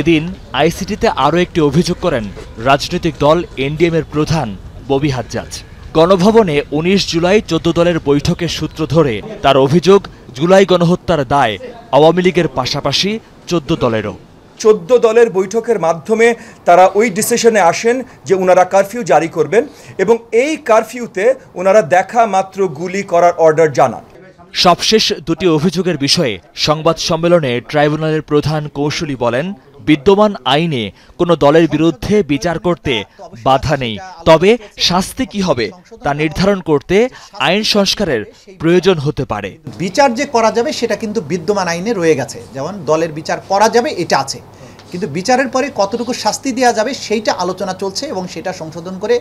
এদিন আইসিটিতে আরও একটি অভিযোগ করেন রাজনৈতিক দল এনডিএমের প্রধান ববি হাজ্জাজ। গণভবনে 19 জুলাই 14 দলের বৈঠকের সূত্র ধরে তার অভিযোগ, জুলাই গণহত্যার দায় আওয়ামী লীগের পাশাপাশি 14 দলেরও। 14 দলের বৈঠকের মাধ্যমে তারা ওই ডিসিশনে আসেন যে ওনারা কারফিউ জারি করবেন এবং এই কারফিউতে ওনারা দেখা মাত্র গুলি করার অর্ডার জানান। সবশেষ দুটি অভিযোগের বিষয়ে সংবাদ সম্মেলনে ট্রাইব্যুনালের প্রধান কৌশলী বলেন, বিদ্যমান আইনে কোনো দলের বিরুদ্ধে বিচার করতে বাধা নেই, তবে শাস্তি কি হবে তা নির্ধারণ করতে আইন সংস্কারের প্রয়োজন হতে পারে। বিচার যে করা যাবে সেটা কিন্তু বিদ্যমান আইনে রয়ে গেছে, যেমন দলের বিচার করা যাবে এটা আছে, কিন্তু বিচারের পরে কতটুকু শাস্তি দেওয়া যাবে সেইটা আলোচনা চলছে এবং সেটা সংশোধন করে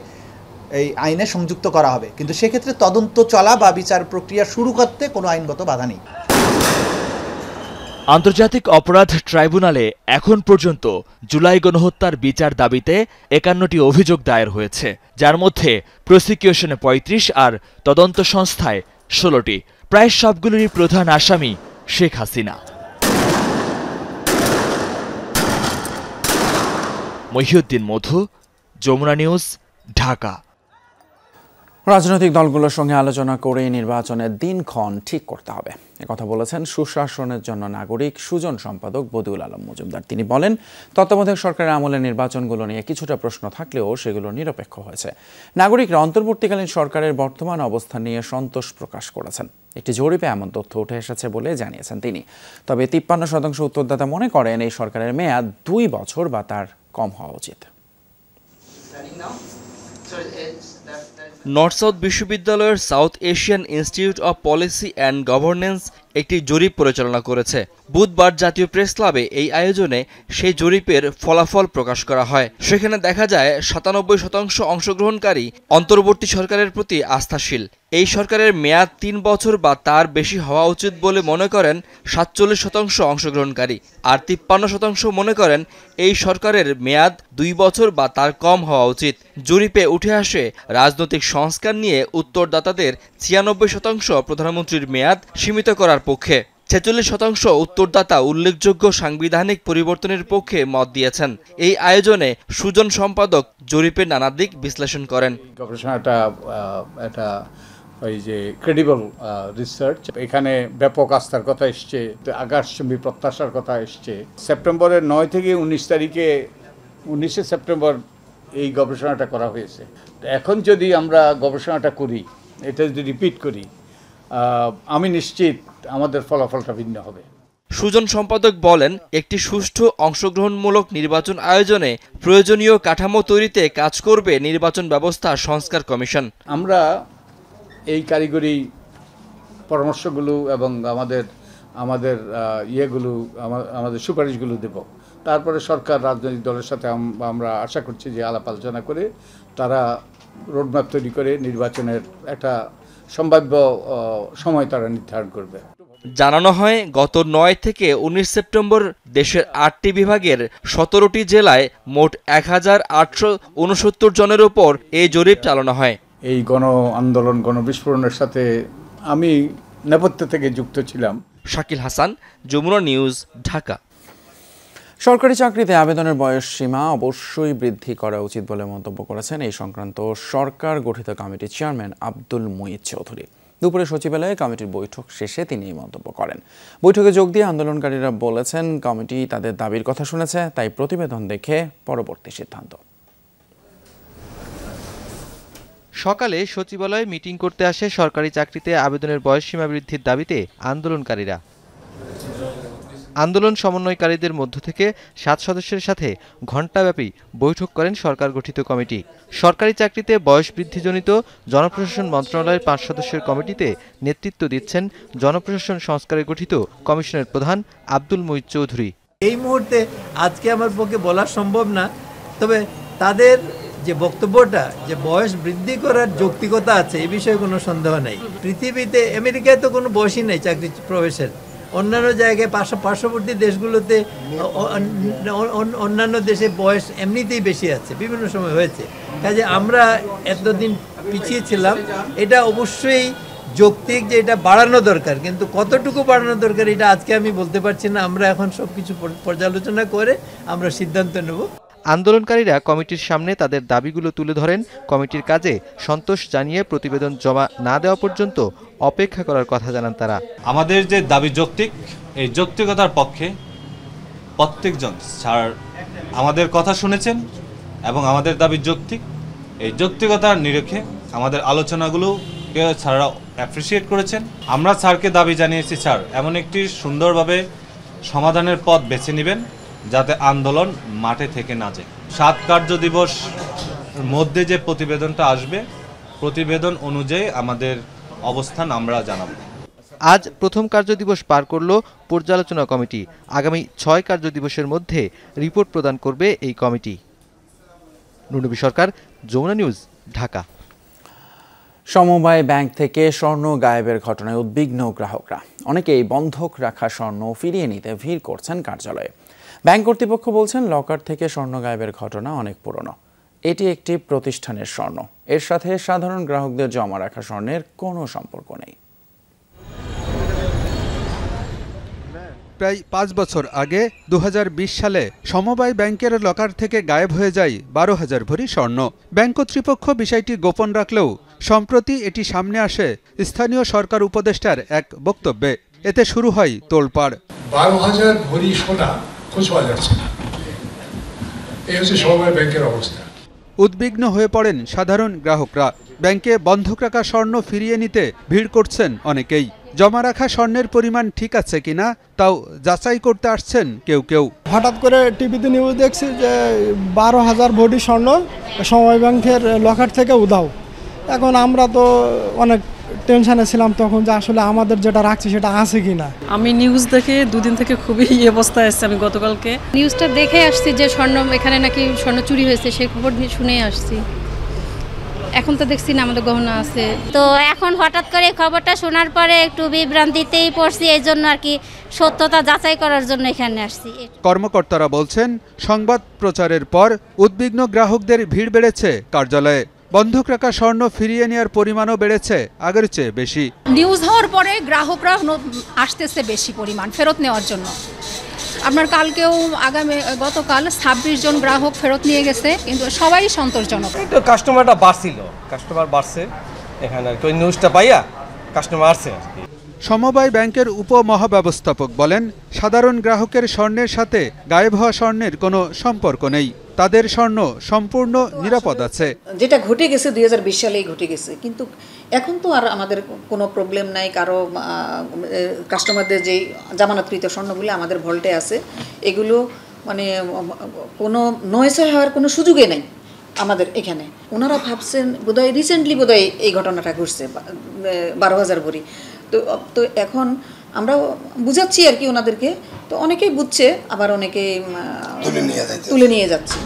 এই আইনে সংযুক্ত করা হবে। কিন্তু সেক্ষেত্রে তদন্ত চলা বা বিচার প্রক্রিয়া শুরু করতে কোনো আইনগত বাধা নেই। আন্তর্জাতিক অপরাধ ট্রাইব্যুনালে এখন পর্যন্ত জুলাই গণহত্যার বিচার দাবিতে 51টি অভিযোগ দায়ের হয়েছে, যার মধ্যে প্রসিকিউশনে 35 আর তদন্ত সংস্থায় 16টি। প্রায় সবগুলোরই প্রধান আসামি শেখ হাসিনা। মহিউদ্দিন মধু, যমুনা নিউজ, ঢাকা। রাজনৈতিক দলগুলোর সঙ্গে আলোচনা করে নির্বাচনের দিনক্ষণ ঠিক করতে হবে, একথা বলেছেন সুশাসনের জন্য নাগরিক সুজন সম্পাদক বদিউল আলম মজুমদার। তিনি বলেন, তত্ত্বাবধায়ক সরকারের আমলে নির্বাচনগুলো নিয়ে কিছুটা প্রশ্ন থাকলেও সেগুলো নিরপেক্ষ হয়েছে। নাগরিকরা অন্তর্বর্তীকালীন সরকারের বর্তমান অবস্থান নিয়ে সন্তোষ প্রকাশ করেছেন। একটি জরিপে এমন তথ্য উঠে এসেছে বলে জানিয়েছেন তিনি। তবে 53% উত্তরদাতা মনে করেন এই সরকারের মেয়াদ 2 বছর বা তার কম হওয়া উচিত। নর্থ সাউথ বিশ্ববিদ্যালয়ের south Asian institute of policy and governance একটি জরিপ পরিচালনা করেছে। বুধবার জাতীয় প্রেস ক্লাবে এই আয়োজনে সেই জরিপের ফলাফল প্রকাশ করা হয়। সেখানে দেখা যায় 97% অংশগ্রহণকারী অন্তর্বর্তী সরকারের প্রতি আস্থাশীল। এই সরকারের মেয়াদ 3 বছর বা তার বেশি হওয়া উচিত বলে মনে করেন 47% অংশগ্রহণকারী, আর 53% মনে করেন এই সরকারের মেয়াদ 2 বছর বা তার কম হওয়া উচিত। জরিপে উঠে আসে রাজনৈতিক সংস্কার নিয়ে উত্তরদাতাদের 96% প্রধানমন্ত্রীর মেয়াদ সীমিত করার পক্ষে। 46% উত্তরদাতা উল্লেখযোগ্য সাংবিধানিক পরিবর্তনের পক্ষে মত দিয়েছেন। এই আয়োজনে সুজন সম্পাদক জরিপের নানা দিক বিশ্লেষণ করেন। গবেষণাটা এটা ওই যে ক্রেডিবল রিসার্চ, এখানে ব্যাপক আস্থার কথা এসছে, আকাশচুম্বী প্রত্যাশার কথা এসছে। সেপ্টেম্বরের 9 থেকে 19 তারিখে 19শে সেপ্টেম্বর এই গবেষণাটা করা হয়েছে। এখন যদি আমরা গবেষণাটা করি, এটা যদি রিপিট করি, আমি নিশ্চিত আমাদের ফলাফলটা ভিন্ন হবে। সুজন সম্পাদক বলেন, একটি সুষ্ঠু অংশগ্রহণমূলক নির্বাচন আয়োজনে প্রয়োজনীয় কাঠামো তৈরিতে কাজ করবে নির্বাচন ব্যবস্থা সংস্কার কমিশন। আমরা এই কারিগরি পরামর্শগুলো এবং আমাদের ইয়েগুলো, আমাদের সুপারিশগুলো দেব। তারপরে সরকার রাজনৈতিক দলের সাথে আমরা আশা করছি যে আলাপ আলোচনা করে তারা রোডম্যাপ তৈরি করে নির্বাচনের একটা সম্ভাব্য সময় তারা নির্ধারণ করবে। জানানো হয়, গত 9 থেকে 19 সেপ্টেম্বর দেশের 8টি বিভাগের 17টি জেলায় মোট 1869 জনের উপর এই জরিপ চালানো হয়। এই গণ আন্দোলন, গণবিস্ফোরণের সাথে আমি নেপথ্য থেকে যুক্ত ছিলাম। শাকিল হাসান, যমুনা নিউজ, ঢাকা। সরকারি চাকরিতে আবেদনের বয়স সীমা অবশ্যই বৃদ্ধি করা উচিত বলে মন্তব্য করেছেন এই সংক্রান্ত সরকার গঠিত কমিটির চেয়ারম্যান আব্দুল মুঈদ চৌধুরী। দুপুরে সচিবালয়ে কমিটির বৈঠক শেষে তিনি এই মন্তব্য করেন। বৈঠকে যোগ দিয়ে আন্দোলনকারীরা বলেছেন, কমিটি তাদের দাবির কথা শুনেছে, তাই প্রতিবেদন দেখে পরবর্তী সিদ্ধান্ত। সকালে সচিবালয়ে মিটিং করতে আসে সরকারি চাকরিতে আবেদনের বয়সসীমা বৃদ্ধির দাবিতে আন্দোলনকারীরা। আন্দোলন সমন্বয়কারীদের মধ্য থেকে 7 সদস্যের সাথে ঘণ্টাব্যাপী বৈঠক করেন সরকার গঠিত কমিটি। সরকারি চাকরিতে বয়স বৃদ্ধিজনিত জনপ্রশাসন মন্ত্রণালয়ের 5 সদস্যের কমিটিতে নেতৃত্ব দিচ্ছেন জনপ্রশাসন সংস্কারে গঠিত কমিশনের প্রধান আব্দুল মুঈদ চৌধুরী। এই মুহূর্তে আজকে আমার পক্ষে বলা সম্ভব না, তবে তাদের যে বক্তব্যটা যে বয়স বৃদ্ধি করার যৌক্তিকতা আছে এই বিষয়ে কোনো সন্দেহ নেই। পৃথিবীতে, আমেরিকায় তো কোনো বয়সই নেই চাকরি প্রবেশের। অন্যান্য জায়গায় পার্শ্ববর্তী দেশগুলোতে, অন্যান্য দেশে বয়স এমনিতেই বেশি আছে, বিভিন্ন সময় হয়েছে। কাজে আমরা এতদিন পিছিয়ে ছিলাম, এটা অবশ্যই যৌক্তিক যে এটা বাড়ানো দরকার, কিন্তু কতটুকু বাড়ানো দরকার এটা আজকে আমি বলতে পারছি না। আমরা এখন সব কিছু পর্যালোচনা করে আমরা সিদ্ধান্ত নেব। আন্দোলনকারীরা কমিটির সামনে তাদের দাবিগুলো তুলে ধরেন। কমিটির কাজে সন্তোষ জানিয়ে প্রতিবেদন জমা না দেওয়া পর্যন্ত অপেক্ষা করার কথা জানান তারা। আমাদের যে দাবি যৌক্তিক, এই যৌক্তিকতার পক্ষে প্রত্যেকজন স্যার আমাদের কথা শুনেছেন এবং আমাদের দাবি যৌক্তিক। এই যৌক্তিকতার নিরিখে আমাদের আলোচনাগুলোকে স্যাররা অ্যাপ্রিসিয়েট করেছেন। আমরা স্যারকে দাবি জানিয়েছি, স্যার এমন একটি সুন্দরভাবে সমাধানের পথ বেছে নেবেন যাতে আন্দোলন মাঠে থেকে না যায়। 7 কার্য দিবস মধ্যে যে প্রতিবেদনটা আসবে, প্রতিবেদন অনুযায়ী আমাদের অবস্থান আমরা জানাব। আজ প্রথম কার্যদিবস পার করল পর্যালোচনা কমিটি। আগামী 6 কার্যদিবসের মধ্যে রিপোর্ট প্রদান করবে এই কমিটি। নুনবী সরকার, যমুনা নিউজ, ঢাকা। সমবায় ব্যাংক থেকে স্বর্ণ গায়েবের ঘটনায় উদ্বিগ্ন গ্রাহকরা। অনেকেই বন্ধক রাখা স্বর্ণ ফিরিয়ে নিতে ভিড় করছেন কার্যালয়ে। ব্যাংক কর্তৃপক্ষ বলছেন, লকার থেকে স্বর্ণ গায়েবের ঘটনা অনেক পুরনো। এটি একটি প্রতিষ্ঠানের স্বর্ণ, এর সাথে সাধারণ গ্রাহকদের জমা রাখা স্বর্ণের কোনো সম্পর্ক নেই। প্রায় 5 বছর আগে 2020 সালে সমবায় ব্যাংকের লকার থেকে গায়েব হয়ে যায় 12,000 ভরি স্বর্ণ। ব্যাংক কর্তৃপক্ষ বিষয়টি গোপন রাখলেও সম্প্রতি এটি সামনে আসে স্থানীয় সরকার উপদেষ্টার এক বক্তব্যে। এতে শুরু হয় তোলপাড়। 12,000 ভরি সোনা খোঁজ পাওয়া যাচ্ছে না, এই হচ্ছে সমবায় ব্যাংকের অবস্থা। উদ্বিগ্ন হয়ে পড়েন সাধারণ গ্রাহকরা। ব্যাংকে বন্ধক রাখা স্বর্ণ ফিরিয়ে নিতে ভিড় করছেন অনেকেই। জমা রাখা স্বর্ণের পরিমাণ ঠিক আছে কিনা তাও যাচাই করতে আসছেন কেউ কেউ। হঠাৎ করে টিভিতে নিউজ দেখছি যে 12,000 ভরি স্বর্ণ সমবায় ব্যাংকের লকার থেকে উধাও। এখন আমরা তো অনেক টেনশনে ছিলাম তখন যে আসলে আমাদের যেটা রাখছি সেটা আছে কিনা। আমি নিউজ দেখে দুদিন থেকে খুবই অবস্থায় আসছে। আমি গতকালকে নিউজটা দেখে আসছি যে স্বর্ণ এখানে নাকি স্বর্ণ চুরি হয়েছে, সেই খবর শুনেই আসছি। এখন তো দেখছি না আমাদের গহনা আছে। তো এখন হঠাৎ করে খবরটা শোনার পরে একটু বিভ্রান্তিতেই পড়ছি, এই জন্য আর কি সত্যতা যাচাই করার জন্য এখানে আসছি। কর্মকর্তারা বলছেন, সংবাদ প্রচারের পর উদ্বিগ্ন গ্রাহকদের ভিড় বেড়েছে কার্যালয়ে। বন্ধক রাখা স্বর্ণ ফিরিয়ে নেওয়ার পরিমাণও বেড়েছে আগের চেয়ে বেশি। নিউজ হওয়ার পরে গ্রাহকরা আসতেছে বেশি পরিমাণ ফেরত নেওয়ার জন্য। আপনার কালকেও গতকাল 26 জন গ্রাহক ফেরত নিয়ে গেছে, কিন্তু সবাই সন্তোষজনক। তো কাস্টমারটা বাড়ছিল, কাস্টমার বাড়ছে এখানে আর কি, ওই নিউজটা পাইয়া কাস্টমার আসছে। সমবায় ব্যাংকের উপমহাব্যবস্থাপক বলেন, সাধারণ গ্রাহকের স্বর্ণের সাথে গায়েব হওয়া স্বর্ণের কোনো সম্পর্ক নেই। তাদের স্বর্ণ সম্পূর্ণ নিরাপদ আছে। যেটা ঘটে গেছে 2020 সালেই ঘটে গেছে, কিন্তু এখন তো আর আমাদের কোনো প্রবলেম নাই। কারো কাস্টমারদের যেই জামানতকৃত স্বর্ণগুলো আমাদের ভল্টে আছে, এগুলো মানে কোনো নয়সা হওয়ার কোনো সুযোগই নেই আমাদের এখানে। ওনারা ভাবছেন বোধহয় রিসেন্টলি বোধহয় এই ঘটনাটা ঘটছে 12,000 ভরি। তো এখন আমরা বুঝাচ্ছি আর কি ওনাদেরকে, তো অনেকেই বুঝছে, আবার অনেকেই তুলে নিয়ে যাচ্ছে।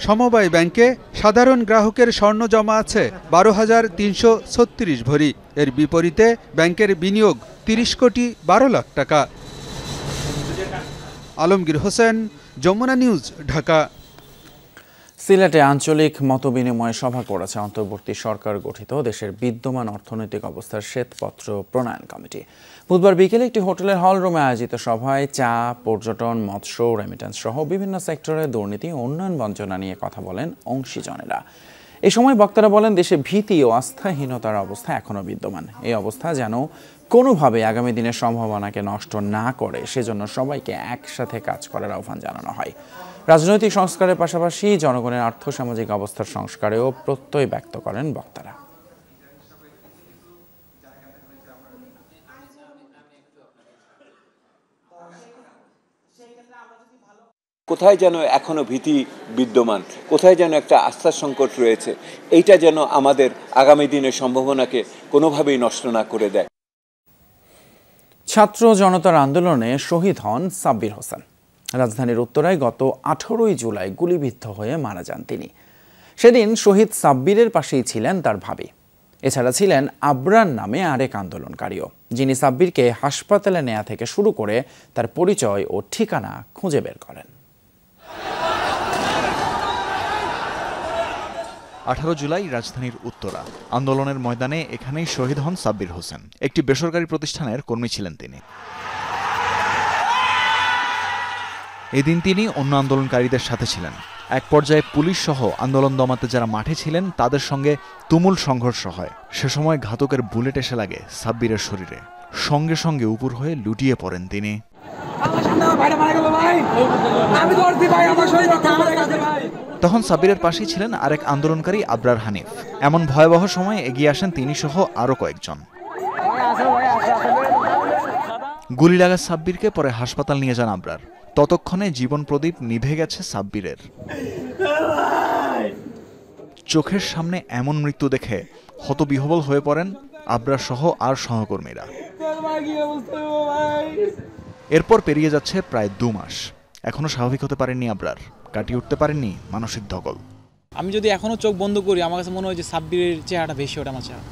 সমবায় ব্যাংকে সাধারণ গ্রাহকের স্বর্ণ জমা আছে 12,336 ভরি। এর বিপরীতে ব্যাংকের বিনিয়োগ 30 কোটি 12 লাখ টাকা। আলমগীর হোসেন, যমুনা নিউজ, ঢাকা। সিলেটে আঞ্চলিক মতবিনিময় সভা করেছে অন্তর্বর্তী সরকার গঠিত দেশের বিদ্যমান অর্থনৈতিক অবস্থার শ্বেতপত্র প্রণয়ন কমিটি। বুধবার বিকেলে একটি হোটেলের হল রুমে আয়োজিত সভায় চা, পর্যটন, মৎস্য, রেমিটেন্স সহ বিভিন্ন সেক্টরে দুর্নীতি ও উন্নয়ন বঞ্চনা নিয়ে কথা বলেন অংশীজনেরা। এ সময় বক্তারা বলেন, দেশে ভীতি ও আস্থাহীনতার অবস্থা এখনও বিদ্যমান। এই অবস্থা যেন কোনোভাবে আগামী দিনের সম্ভাবনাকে নষ্ট না করে সেজন্য সবাইকে একসাথে কাজ করার আহ্বান জানানো হয়। রাজনৈতিক সংস্কারের পাশাপাশি জনগণের আর্থসামাজিক অবস্থার সংস্কারেও প্রত্যয় ব্যক্ত করেন বক্তারা। কোথায় যেন এখনো ভীতি বিদ্যমান, কোথায় যেন একটা আস্থার সংকট রয়েছে, এইটা যেন আমাদের আগামী দিনের সম্ভাবনাকে কোনোভাবেই নষ্ট না করে দেয়। ছাত্র জনতার আন্দোলনে শহীদ হন সাব্বির হোসেন। রাজধানীর উত্তরায় গত 18 জুলাই গুলিবিদ্ধ হয়ে মারা যান তিনি। সেদিন শহীদ সাব্বিরের পাশেই ছিলেন তার ভাবি। এছাড়া ছিলেন আবরার নামে আরেক আন্দোলনকারীও, যিনি সাব্বিরকে হাসপাতালে নেওয়া থেকে শুরু করে তার পরিচয় ও ঠিকানা খুঁজে বের করেন। 18 জুলাই রাজধানীর উত্তরা আন্দোলনের ময়দানে এখানেই শহীদ হন সাব্বির হোসেন। একটি বেসরকারি প্রতিষ্ঠানের কর্মী ছিলেন তিনি। এদিন তিনি অন্য আন্দোলনকারীদের সাথে ছিলেন। এক পর্যায়ে পুলিশ সহ আন্দোলন দমাতে যারা মাঠে ছিলেন তাদের সঙ্গে তুমুল সংঘর্ষ হয়। সে সময় ঘাতকের বুলেট এসে লাগে সাব্বিরের শরীরে। সঙ্গে সঙ্গে উপুর হয়ে লুটিয়ে পড়েন তিনি। তখন সাব্বিরের পাশেই ছিলেন আরেক আন্দোলনকারী আবরার হানিফ। এমন ভয়াবহ সময়ে এগিয়ে আসেন তিনি সহ আরও কয়েকজন। গুলি লাগা সাব্বিরকে পরে হাসপাতাল নিয়ে যান আবরার। ততক্ষণে জীবন প্রদীপ নিভে গেছে সাব্বিরের। চোখের সামনে এমন মৃত্যু দেখে হতবিহ্বল হয়ে পড়েন আবরার সহ আর সহকর্মীরা। এরপর পেরিয়ে যাচ্ছে প্রায় 2 মাস। এখনো স্বাভাবিক হতে পারেননি আবরার, কাটিয়ে উঠতে পারেননি মানসিক ধকল। আমি যদি এখনো চোখ বন্ধ করি, আমার কাছে মনে হয় যে সাব্বিরের চেহারাটা বেশি ওটা আমার চেহারা।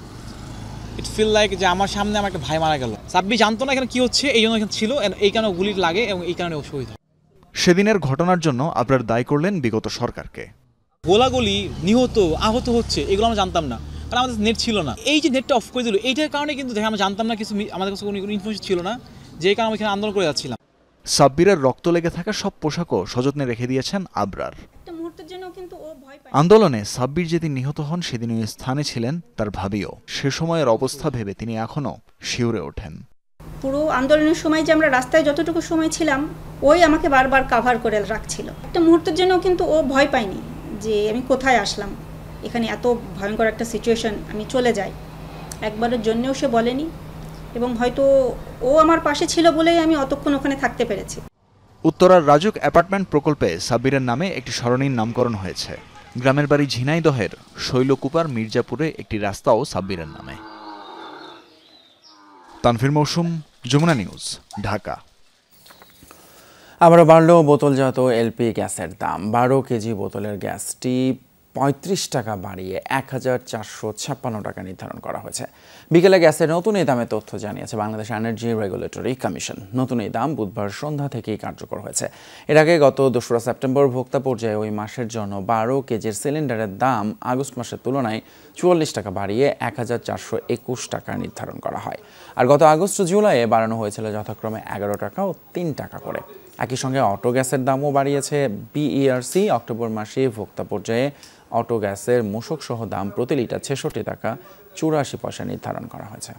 ইট ফিল লাইক যে আমার সামনে আমার একটা ভাই মারা গেল। সাব্বির জানতো না এখানে কি হচ্ছে, এই জন্য এখানে ছিল, এই কারণে গুলি লাগে এবং এই কারণে ও শহীদ হয়। সেদিনের ঘটনার জন্য আবরার দায়ী করলেন বিগত সরকারকে। গোলাগুলি, নিহত, আহত হচ্ছে এগুলো আমরা জানতাম না, কারণ আমাদের নেট ছিল না। এই যে নেটটা অফ করে দিল, এইটার কারণে কিন্তু দেখে আমরা জানতাম না, কিছু আমাদের কাছে কোনো ইনফরমেশন ছিল না, যে কারণে আমি এখানে আন্দোলন করে যাচ্ছিলাম। সাব্বিরের রক্ত লেগে থাকা সব পোশাকও সযত্নে রেখে দিয়েছেন আবরার। আন্দোলনে সাব্বির যেদিন নিহত হন সেদিন ওই স্থানে ছিলেন তার ভাবিও। সে সময়ের অবস্থা ভেবে তিনি এখনো শিউরে ওঠেন। পুরো আন্দোলনের সময় যে আমরা রাস্তায় যতটুকু সময় ছিলাম, ওই আমাকে বারবার কাভার করে রাখছিল। একটা মুহূর্তের জন্য কিন্তু ও ভয় পায়নি যে আমি কোথায় আসলাম, এখানে এত ভয়ঙ্কর একটা সিচুয়েশন, আমি চলে যাই, একবারের জন্যও সে বলেনি। এবং হয়তো ও আমার পাশে ছিল বলেই আমি অতক্ষণ ওখানে থাকতে পেরেছি। উত্তরার রাজুক অ্যাপার্টমেন্ট প্রকল্পে সাব্বিরের নামে একটি সরণির নামকরণ হয়েছে। গ্রামের বাড়ি ঝিনাইদহের শৈলকুপার মির্জাপুরে একটি রাস্তাও সাব্বিরের নামে। তানভীর মৌসুম, যমুনা নিউজ, ঢাকা। আবারও বাড়ল বোতলজাত এলপি গ্যাসের দাম। 12 কেজি বোতলের গ্যাসটি 35 টাকা বাড়িয়ে 1456 টাকা নির্ধারণ করা হয়েছে। বিকেলে গ্যাসের নতুন এই দামের তথ্য জানিয়েছে বাংলাদেশ এনার্জি রেগুলেটরি কমিশন। নতুন এই দাম বুধবার সন্ধ্যা থেকেই কার্যকর হয়েছে। এর আগে গত 2রা সেপ্টেম্বর ভোক্তা পর্যায়ে ওই মাসের জন্য 12 কেজির সিলিন্ডারের দাম আগস্ট মাসের তুলনায় 44 টাকা বাড়িয়ে 1421 টাকা নির্ধারণ করা হয়। আর গত আগস্ট ও জুলাইয়ে বাড়ানো হয়েছিল যথাক্রমে 11 টাকা ও 3 টাকা করে। একই সঙ্গে অটো গ্যাসের দামও বাড়িয়েছে বিইআরসি। অক্টোবর মাসে ভোক্তা পর্যায়ে অটো গ্যাসের মূসক সহ দাম প্রতি লিটার 66 টাকা 84 পয়সা নির্ধারণ করা হয়েছে।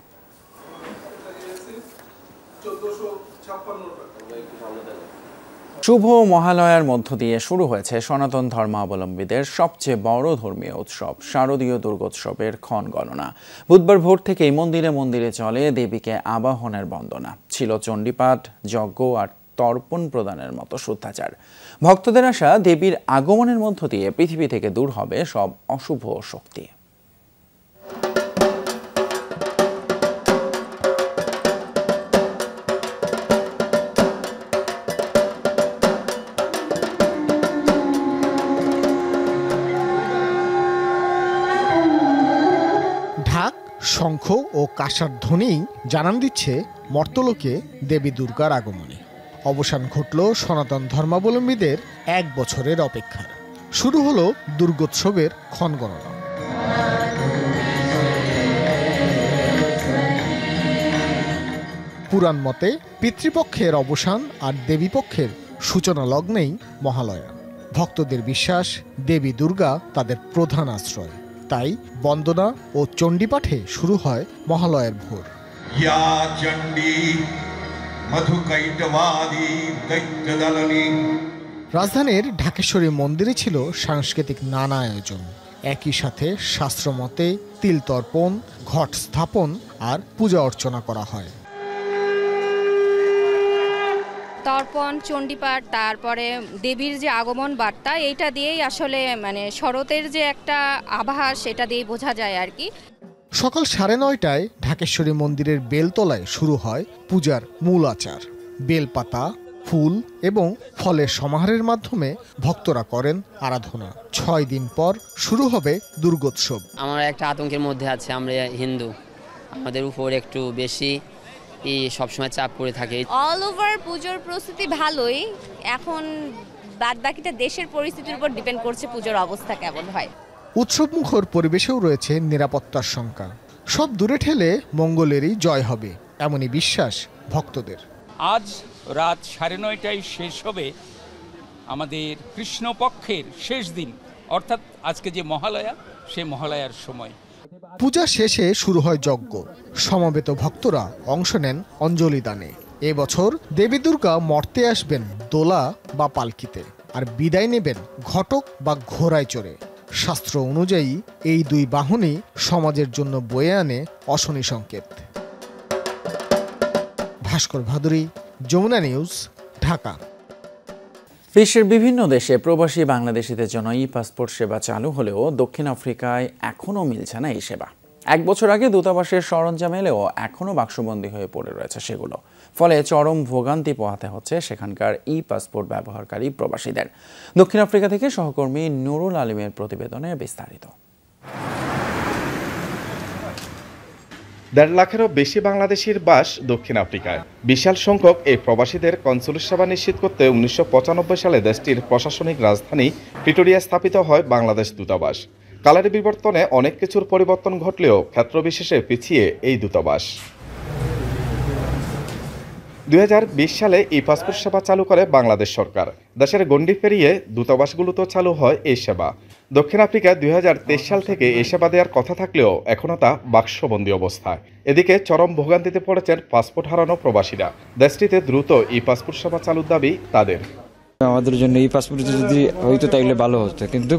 শুভ মহালয়ার মধ্য দিয়ে শুরু হয়েছে সনাতন ধর্মাবলম্বীদের সবচেয়ে বড় ধর্মীয় উৎসব শারদীয় দুর্গোৎসবের ক্ষণ গণনা। বুধবার ভোর থেকেই মন্দিরে মন্দিরে চলে দেবীকে আবাহনের বন্দনা, ছিল চণ্ডীপাঠ, যজ্ঞ আর তর্পণ প্রদানের মতো শুদ্ধাচার। ভক্তদের আশা, দেবীর আগমনের মধ্য দিয়ে পৃথিবী থেকে দূর হবে সব অশুভ শক্তি। শঙ্খ ও কাঁসার ধ্বনি জানান দিচ্ছে মর্তলোকে দেবী দুর্গার আগমনে। অবসান ঘটল সনাতন ধর্মাবলম্বীদের 1 বছরের অপেক্ষার। শুরু হলো দুর্গোৎসবের ক্ষণগণনা। পুরাণ মতে পিতৃপক্ষের অবসান আর দেবীপক্ষের সূচনা লগ্নেই মহালয়া। ভক্তদের বিশ্বাস, দেবী দুর্গা তাদের প্রধান আশ্রয়। তাই বন্দনা ও চণ্ডীপাঠে শুরু হয় মহালয়ার ভোর। রাজধানীর ঢাকেশ্বরী মন্দিরে ছিল সাংস্কৃতিক নানা আয়োজন। একই সাথে শাস্ত্রমতে তিল তর্পণ, ঘট স্থাপন আর পূজা অর্চনা করা হয়। তর্পণ, চণ্ডীপাঠ, তারপরে দেবীর যে আগমন বার্তা, এইটা দিয়েই আসলে শরতের যে একটা আভাস সেটা দিয়ে বোঝা যায় আর কি। সকাল 9:30টায় ঢাকেশ্বরী মন্দিরের বেলতলায় শুরু হয় পূজার মূল আচার। বেলপাতা, ফুল এবং ফলের সমাহারের মাধ্যমে ভক্তরা করেন আরাধনা। 6 দিন পর শুরু হবে দুর্গোৎসব। আমরা একটা আতঙ্কের মধ্যে আছে, আমরা হিন্দু, আমাদের উপর একটু বেশি সবসময় চাপ পড়ে থাকে। অল ওভার পুজোর প্রস্তুতি ভালোই, এখন বাদ বাকিটা দেশের পরিস্থিতির উপর ডিপেন্ড করছে পুজোর অবস্থা কেমন হয়। উৎসবমুখর পরিবেশেও রয়েছে নিরাপত্তার শঙ্কা। সব দূরে ঠেলে মঙ্গলেরই জয় হবে, এমনই বিশ্বাস ভক্তদের। আজ রাত 9:30টায় শেষ হবে আমাদের কৃষ্ণপক্ষের শেষ দিন, অর্থাৎ আজকে যে মহালয়া, সেই মহালয়ার সময়। পূজা শেষে শুরু হয় যজ্ঞ। সমবেত ভক্তরা অংশ নেন অঞ্জলি দানে। এবছর দেবী দুর্গা মর্তে আসবেন দোলা বা পালকিতে, আর বিদায় নেবেন ঘটক বা ঘোড়ায় চড়ে। শাস্ত্র অনুযায়ী এই 2 বাহনই সমাজের জন্য বয়ে আনে অশনি সংকেত। ভাস্কর ভাদুরী, যমুনা নিউজ, ঢাকা। বিশ্বের বিভিন্ন দেশে প্রবাসী বাংলাদেশিদের জন্য পাসপোর্ট সেবা চালু হলেও দক্ষিণ আফ্রিকায় এখনও মিলছে না এই সেবা। 1 বছর আগে দূতাবাসের সরঞ্জাম এলেও এখনও বাক্সবন্দী হয়ে পড়ে রয়েছে সেগুলো। ফলে চরম ভোগান্তি পোহাতে হচ্ছে সেখানকার পাসপোর্ট ব্যবহারকারী প্রবাসীদের। দক্ষিণ আফ্রিকা থেকে সহকর্মী নুরুল আলিমের প্রতিবেদনে বিস্তারিত। 1.5 লাখেরও বেশি বাংলাদেশির বাস দক্ষিণ আফ্রিকায়। বিশাল সংখ্যক এই প্রবাসীদের কনসুলেট সেবা নিশ্চিত করতে 1995 সালে দেশটির প্রশাসনিক রাজধানী প্রিটোরিয়া স্থাপিত হয় বাংলাদেশ দূতাবাস। কালের বিবর্তনে অনেক কিছুর পরিবর্তন ঘটলেও ক্ষেত্রবিশেষে পিছিয়ে এই দূতাবাস। 2020 সালে পাসপোর্ট সেবা চালু করে বাংলাদেশ সরকার। দেশের গণ্ডি পেরিয়ে দূতাবাসগুলোতেও চালু হয় এই সেবা। দক্ষিণ আফ্রিকায় 2023 সাল থেকে এই সেবা দেওয়ার কথা থাকলেও এখনও তা বাক্সবন্দী অবস্থায়। এদিকে চরম ভোগান্তিতে পড়েছেন পাসপোর্ট হারানো প্রবাসীরা। দেশটিতে দ্রুত পাসপোর্ট সেবা চালুর দাবি তাদের। আমাদের জন্য পাসপোর্ট যদি হইতো তাইলে ভালো হতো, কিন্তু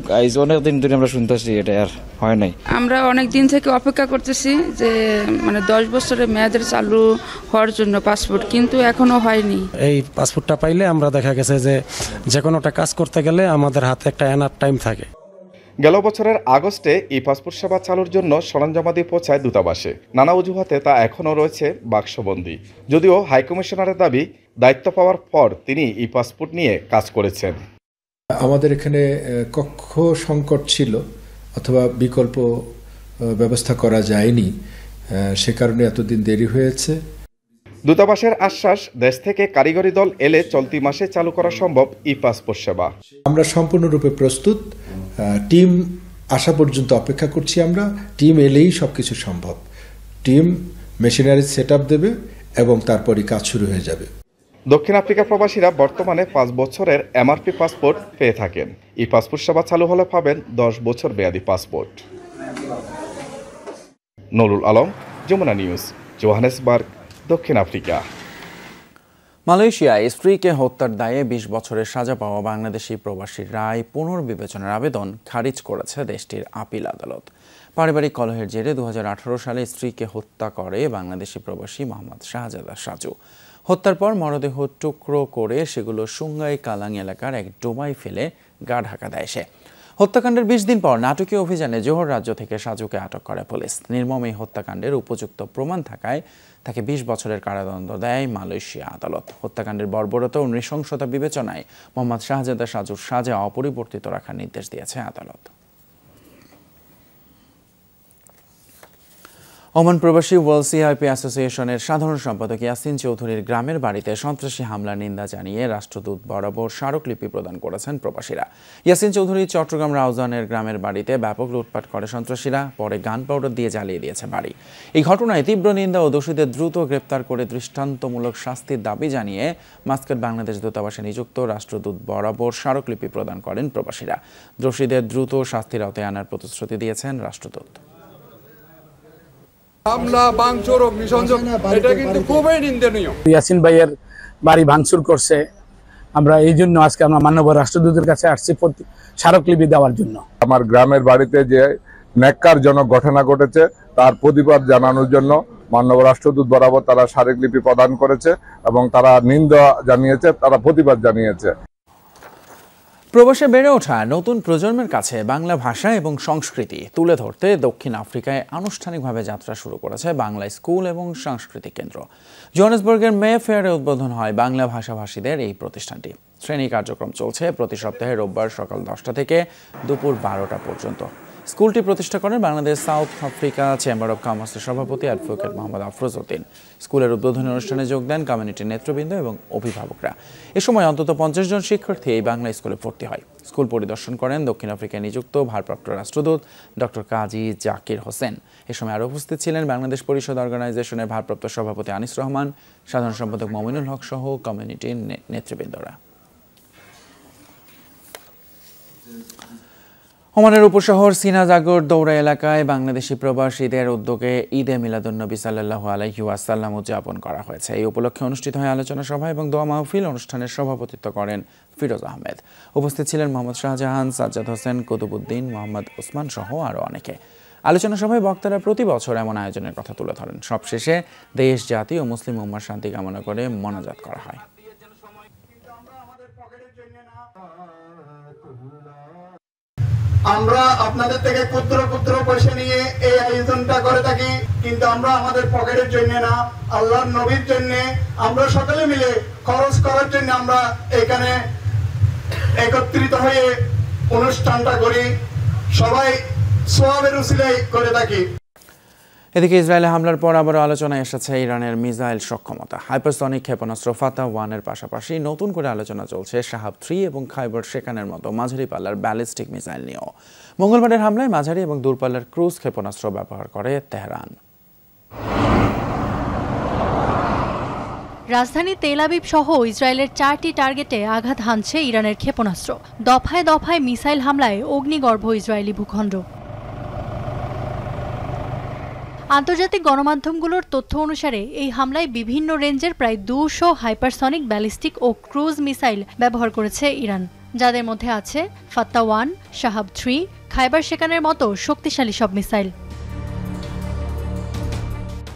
অনেক দিন ধরে আমরা শুনতেছি এটা আর হয় নাই। আমরা অনেক দিন থেকে অপেক্ষা করতেছি যে 10 বছরের মেয়াদের চালু হওয়ার জন্য পাসপোর্ট, কিন্তু এখনো হয়নি। এই পাসপোর্টটা পাইলে আমরা দেখা গেছে যে কোনোটা কাজ করতে গেলে আমাদের হাতে একটা এনাফ টাইম থাকে। গেল বছরের আগস্টে পাসপোর্ট সেবা চালুর জন্য সরঞ্জামাদি পৌঁছায় দূতাবাসে। নানা অজুহাতে তা এখনও রয়েছে বাক্সবন্দী। যদিও হাইকমিশনারের দাবি, দায়িত্ব পাওয়ার পর তিনি পাসপোর্ট নিয়ে কাজ করেছেন। আমাদের এখানে কক্ষ সংকট ছিল অথবা বিকল্প ব্যবস্থা করা যায়নি, সে কারণে এতদিন দেরি হয়েছে। দূতাবাসের আশ্বাস, দেশ থেকে কারিগরি দল এলে চলতি মাসে চালু করা সম্ভব পাসপোর্ট সেবা। আমরা সম্পূর্ণরূপে প্রস্তুত, টিম আসা পর্যন্ত অপেক্ষা করছি। আমরা টিম এলেই সবকিছু সম্ভব। টিম মেশিনারি সেটআপ দেবে এবং তারপরই কাজ শুরু হয়ে যাবে। দক্ষিণ আফ্রিকা প্রবাসীরা বর্তমানে 5 বছরের এমআরপি পাসপোর্ট পেয়ে থাকেন। পাসপোর্ট সেবা চালু হলে পাবেন 10 বছর মেয়াদী passport. Nurul Alam, Jamuna news, Johannesburg, দক্ষিণ আফ্রিকা। মালয়েশিয়ায় স্ত্রীকে হত্যার দায়ে ২০ বছরের সাজা পাওয়া বাংলাদেশি প্রবাসীর রায় পুনর্বিবেচনার আবেদন খারিজ করেছে দেশটির আপিল আদালত। পারিবারিক কলহের জেরে ২০১৮ সালে স্ত্রীকে হত্যা করে বাংলাদেশি প্রবাসী মোহাম্মদ শাহজাদা সাজু। হত্যার পর মরদেহ টুকরো করে সেগুলো সুঙ্গাই কালাং এলাকার এক ডোবায় ফেলে গা ঢাকা দেয় সে। হত্যাকাণ্ডের ২০ দিন পর নাটকীয় অভিযানে জোহর রাজ্য থেকে সাজুকে আটক করে পুলিশ। নির্মম এই হত্যাকাণ্ডের উপযুক্ত প্রমাণ থাকায় তাকে ২০ বছরের কারাদণ্ড দেয় মালয়েশিয়া আদালত। হত্যাকাণ্ডের বর্বরতা ও নৃশংসতা বিবেচনায় মোহাম্মদ শাহজাদা সাজুর সাজা অপরিবর্তিত রাখার নির্দেশ দিয়েছে আদালত। ওমান প্রবাসী ওয়ার্ল্ড সিআইপি অ্যাসোসিয়েশনের সাধারণ সম্পাদক ইয়াসিন চৌধুরীর গ্রামের বাড়িতে সন্ত্রাসী হামলার নিন্দা জানিয়ে রাষ্ট্রদূত বরাবর স্মারকলিপি প্রদান করেছেন প্রবাসীরা। ইয়াসিন চৌধুরী চট্টগ্রাম রাউজানের গ্রামের বাড়িতে ব্যাপক লুটপাট করে সন্ত্রাসীরা, পরে গান পাউডার দিয়ে জ্বালিয়ে দিয়েছে বাড়ি। এই ঘটনায় তীব্র নিন্দা ও দোষীদের দ্রুত গ্রেপ্তার করে দৃষ্টান্তমূলক শাস্তির দাবি জানিয়ে মাস্কাট বাংলাদেশ দূতাবাসে নিযুক্ত রাষ্ট্রদূত বরাবর স্মারকলিপি প্রদান করেন প্রবাসীরা। দোষীদের দ্রুত শাস্তির আওতায় আনার প্রতিশ্রুতি দিয়েছেন রাষ্ট্রদূত। হামলা ভাঙচুর অগ্নিসংযোগ এটা কিন্তু খুবই নিন্দনীয়। ইয়াসিন ভাইয়ের বাড়ি ভাঙচুর করছে, আমরা এই জন্য আজকে আমরা মাননীয় রাষ্ট্রদূতের কাছে আসছি স্মারকলিপি দেওয়ার জন্য। আমার গ্রামের বাড়িতে যে ন্যাক্কারজনক ঘটনা ঘটেছে তার প্রতিবাদ জানানোর জন্য মাননীয় রাষ্ট্রদূত বরাবর তারা স্মারকলিপি প্রদান করেছে এবং তারা নিন্দা জানিয়েছে, তারা প্রতিবাদ জানিয়েছে। প্রবাসে বেড়ে ওঠা নতুন প্রজন্মের কাছে বাংলা ভাষা এবং সংস্কৃতি তুলে ধরতে দক্ষিণ আফ্রিকায় আনুষ্ঠানিকভাবে যাত্রা শুরু করেছে বাংলা স্কুল এবং সাংস্কৃতিক কেন্দ্র। জোহানেসবার্গের মে ফেয়ারে উদ্বোধন হয় বাংলা ভাষাভাষীদের এই প্রতিষ্ঠানটি। শ্রেণী কার্যক্রম চলছে প্রতি সপ্তাহে রোববার সকাল 10টা থেকে দুপুর 12টা পর্যন্ত। স্কুলটি প্রতিষ্ঠা করেন Bangladesh south Africa chamber of কমার্সের সভাপতি অ্যাডভোকেট মোহাম্মদ আফরোজ উদ্দিন। স্কুলের উদ্বোধনী অনুষ্ঠানে যোগ দেন কমিউনিটির নেতৃবৃন্দ এবং অভিভাবকরা। এ সময় অন্তত 50 জন শিক্ষার্থী এই বাংলা স্কুলে ভর্তি হয়। স্কুল পরিদর্শন করেন দক্ষিণ আফ্রিকায় নিযুক্ত ভারপ্রাপ্ত রাষ্ট্রদূত ডক্টর কাজী জাকির হোসেন। এ সময় আরও উপস্থিত ছিলেন বাংলাদেশ পরিষদ অর্গানাইজেশনের ভারপ্রাপ্ত সভাপতি আনিস রহমান, সাধারণ সম্পাদক মমিনুল হক সহ কমিউনিটির নেতৃবৃন্দরা। ওমানের উপশহর সিনাজাগর দৌড়া এলাকায় বাংলাদেশি প্রবাসীদের উদ্যোগে ঈদে মিলাদুন্নবী সাল্লাল্লাহু আলাইহি ওয়াসাল্লাম উদযাপন করা হয়েছে। এই উপলক্ষে অনুষ্ঠিত হয় আলোচনা সভা এবং দোয়া মাহফিল। অনুষ্ঠানের সভাপতিত্ব করেন ফিরোজ আহমেদ। উপস্থিত ছিলেন মোহাম্মদ শাহজাহান, সাজ্জাদ হোসেন, কুতুবুদ্দিন, মোহাম্মদ ওসমান সহ আরও অনেকে। আলোচনা সভায় বক্তারা প্রতি বছর এমন আয়োজনের কথা তুলে ধরেন। সবশেষে দেশ, জাতি ও মুসলিম উম্মার শান্তি কামনা করে মোনাজাত করা হয়। আমরা আপনাদের থেকে ক্ষুদ্র ক্ষুদ্র পয়সা নিয়ে এই আয়োজনটা করে থাকি, কিন্তু আমরা আমাদের পকেটের জন্য না, আল্লাহর নবীর জন্য আমরা সকলে মিলে খরচ করার জন্য আমরা এখানে একত্রিত হয়ে অনুষ্ঠানটা করি। সবাই সওয়াবের উসিলায় করে থাকি। এদিকে ইসরায়েলে হামলার পর আবারও আলোচনায় এসেছে ইরানের মিসাইল সক্ষমতা। হাইপারসনিক ক্ষেপণাস্ত্র ফাতা-1-এর পাশাপাশি নতুন করে আলোচনা চলছে শাহাব-3 এবং খাইবার শেখানের মতো মাঝারি পাল্লার ব্যালিস্টিক মিসাইল নিয়েও। মঙ্গলবারের হামলায় মাঝারি এবং দূরপাল্লার ক্রুজ ক্ষেপণাস্ত্র ব্যবহার করে তেহরান। রাজধানী তেল আবিব সহ ইসরায়েলের 4টি টার্গেটে আঘাত হানছে ইরানের ক্ষেপণাস্ত্র। দফায় দফায় মিসাইল হামলায় অগ্নিগর্ভ ইসরায়েলি ভূখণ্ড। আন্তর্জাতিক গণমাধ্যমগুলোর তথ্য অনুসারে এই হামলায় বিভিন্ন রেঞ্জের প্রায় 200 হাইপারসনিক ব্যালিস্টিক ও ক্রুজ মিসাইল ব্যবহার করেছে ইরান, যাদের মধ্যে আছে ফাত্তা-1, শাহাব-3, খাইবার শেখানের মতো শক্তিশালী সব মিসাইল।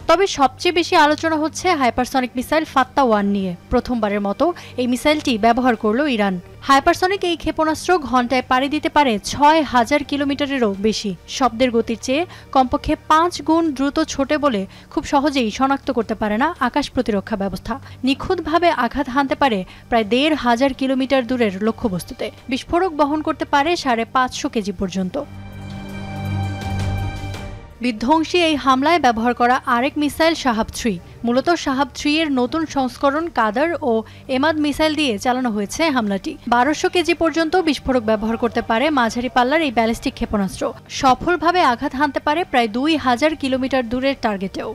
তবে সবচেয়ে বেশি আলোচনা হচ্ছে হাইপারসনিক মিসাইল ফাত্তা-1 নিয়ে। প্রথমবারের মতো এই মিসাইলটি ব্যবহার করল ইরান। হাইপারসনিক এই ক্ষেপণাস্ত্র ঘণ্টায় পাড়ি দিতে পারে 6000 কিলোমিটারেরও বেশি। শব্দের গতির চেয়ে কমপক্ষে 5 গুণ দ্রুত ছোটে বলে খুব সহজেই শনাক্ত করতে পারে না আকাশ প্রতিরক্ষা ব্যবস্থা। নিখুঁতভাবে আঘাত হানতে পারে প্রায় 1500 কিলোমিটার দূরের লক্ষ্যবস্তুতে। বিস্ফোরক বহন করতে পারে 550 কেজি পর্যন্ত। বিধ্বংসী এই হামলায় ব্যবহার করা আরেক মিসাইল শাহাব-3। মূলত শাহাব-3 এর নতুন সংস্করণ কাদার ও এমাদ মিসাইল দিয়ে চালানো হয়েছে হামলাটি। 1200 কেজি পর্যন্ত বিস্ফোরক ব্যবহার করতে পারে মাঝারি পাল্লার এই ব্যালিস্টিক ক্ষেপণাস্ত্র। সফলভাবে আঘাত হানতে পারে প্রায় 2000 কিলোমিটার দূরের টার্গেটেও।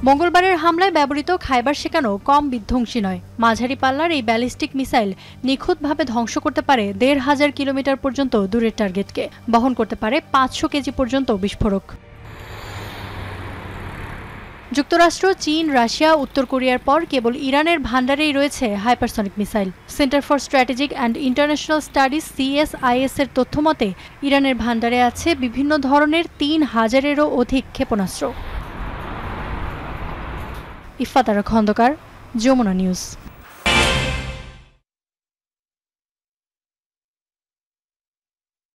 মঙ্গলবারের হামলায় ব্যবহৃত খাইবার শেখানো কম বিধ্বংসী নয়। মাঝারি পাল্লার এই ব্যালিস্টিক মিসাইল নিখুঁতভাবে ধ্বংস করতে পারে 1500 কিলোমিটার পর্যন্ত দূরের টার্গেটকে। বহন করতে পারে 500 কেজি পর্যন্ত বিস্ফোরক। যুক্তরাষ্ট্র, চীন, রাশিয়া, উত্তর কোরিয়ার পর কেবল ইরানের ভান্ডারেই রয়েছে hypersonic missile. Centre for strategic and international studies CSIS এর তথ্য মতে ইরানের ভান্ডারে আছে বিভিন্ন ধরনের 3000-এরও অধিক ক্ষেপণাস্ত্র। ইফাত আরা খন্দকার, যমুনা নিউজ।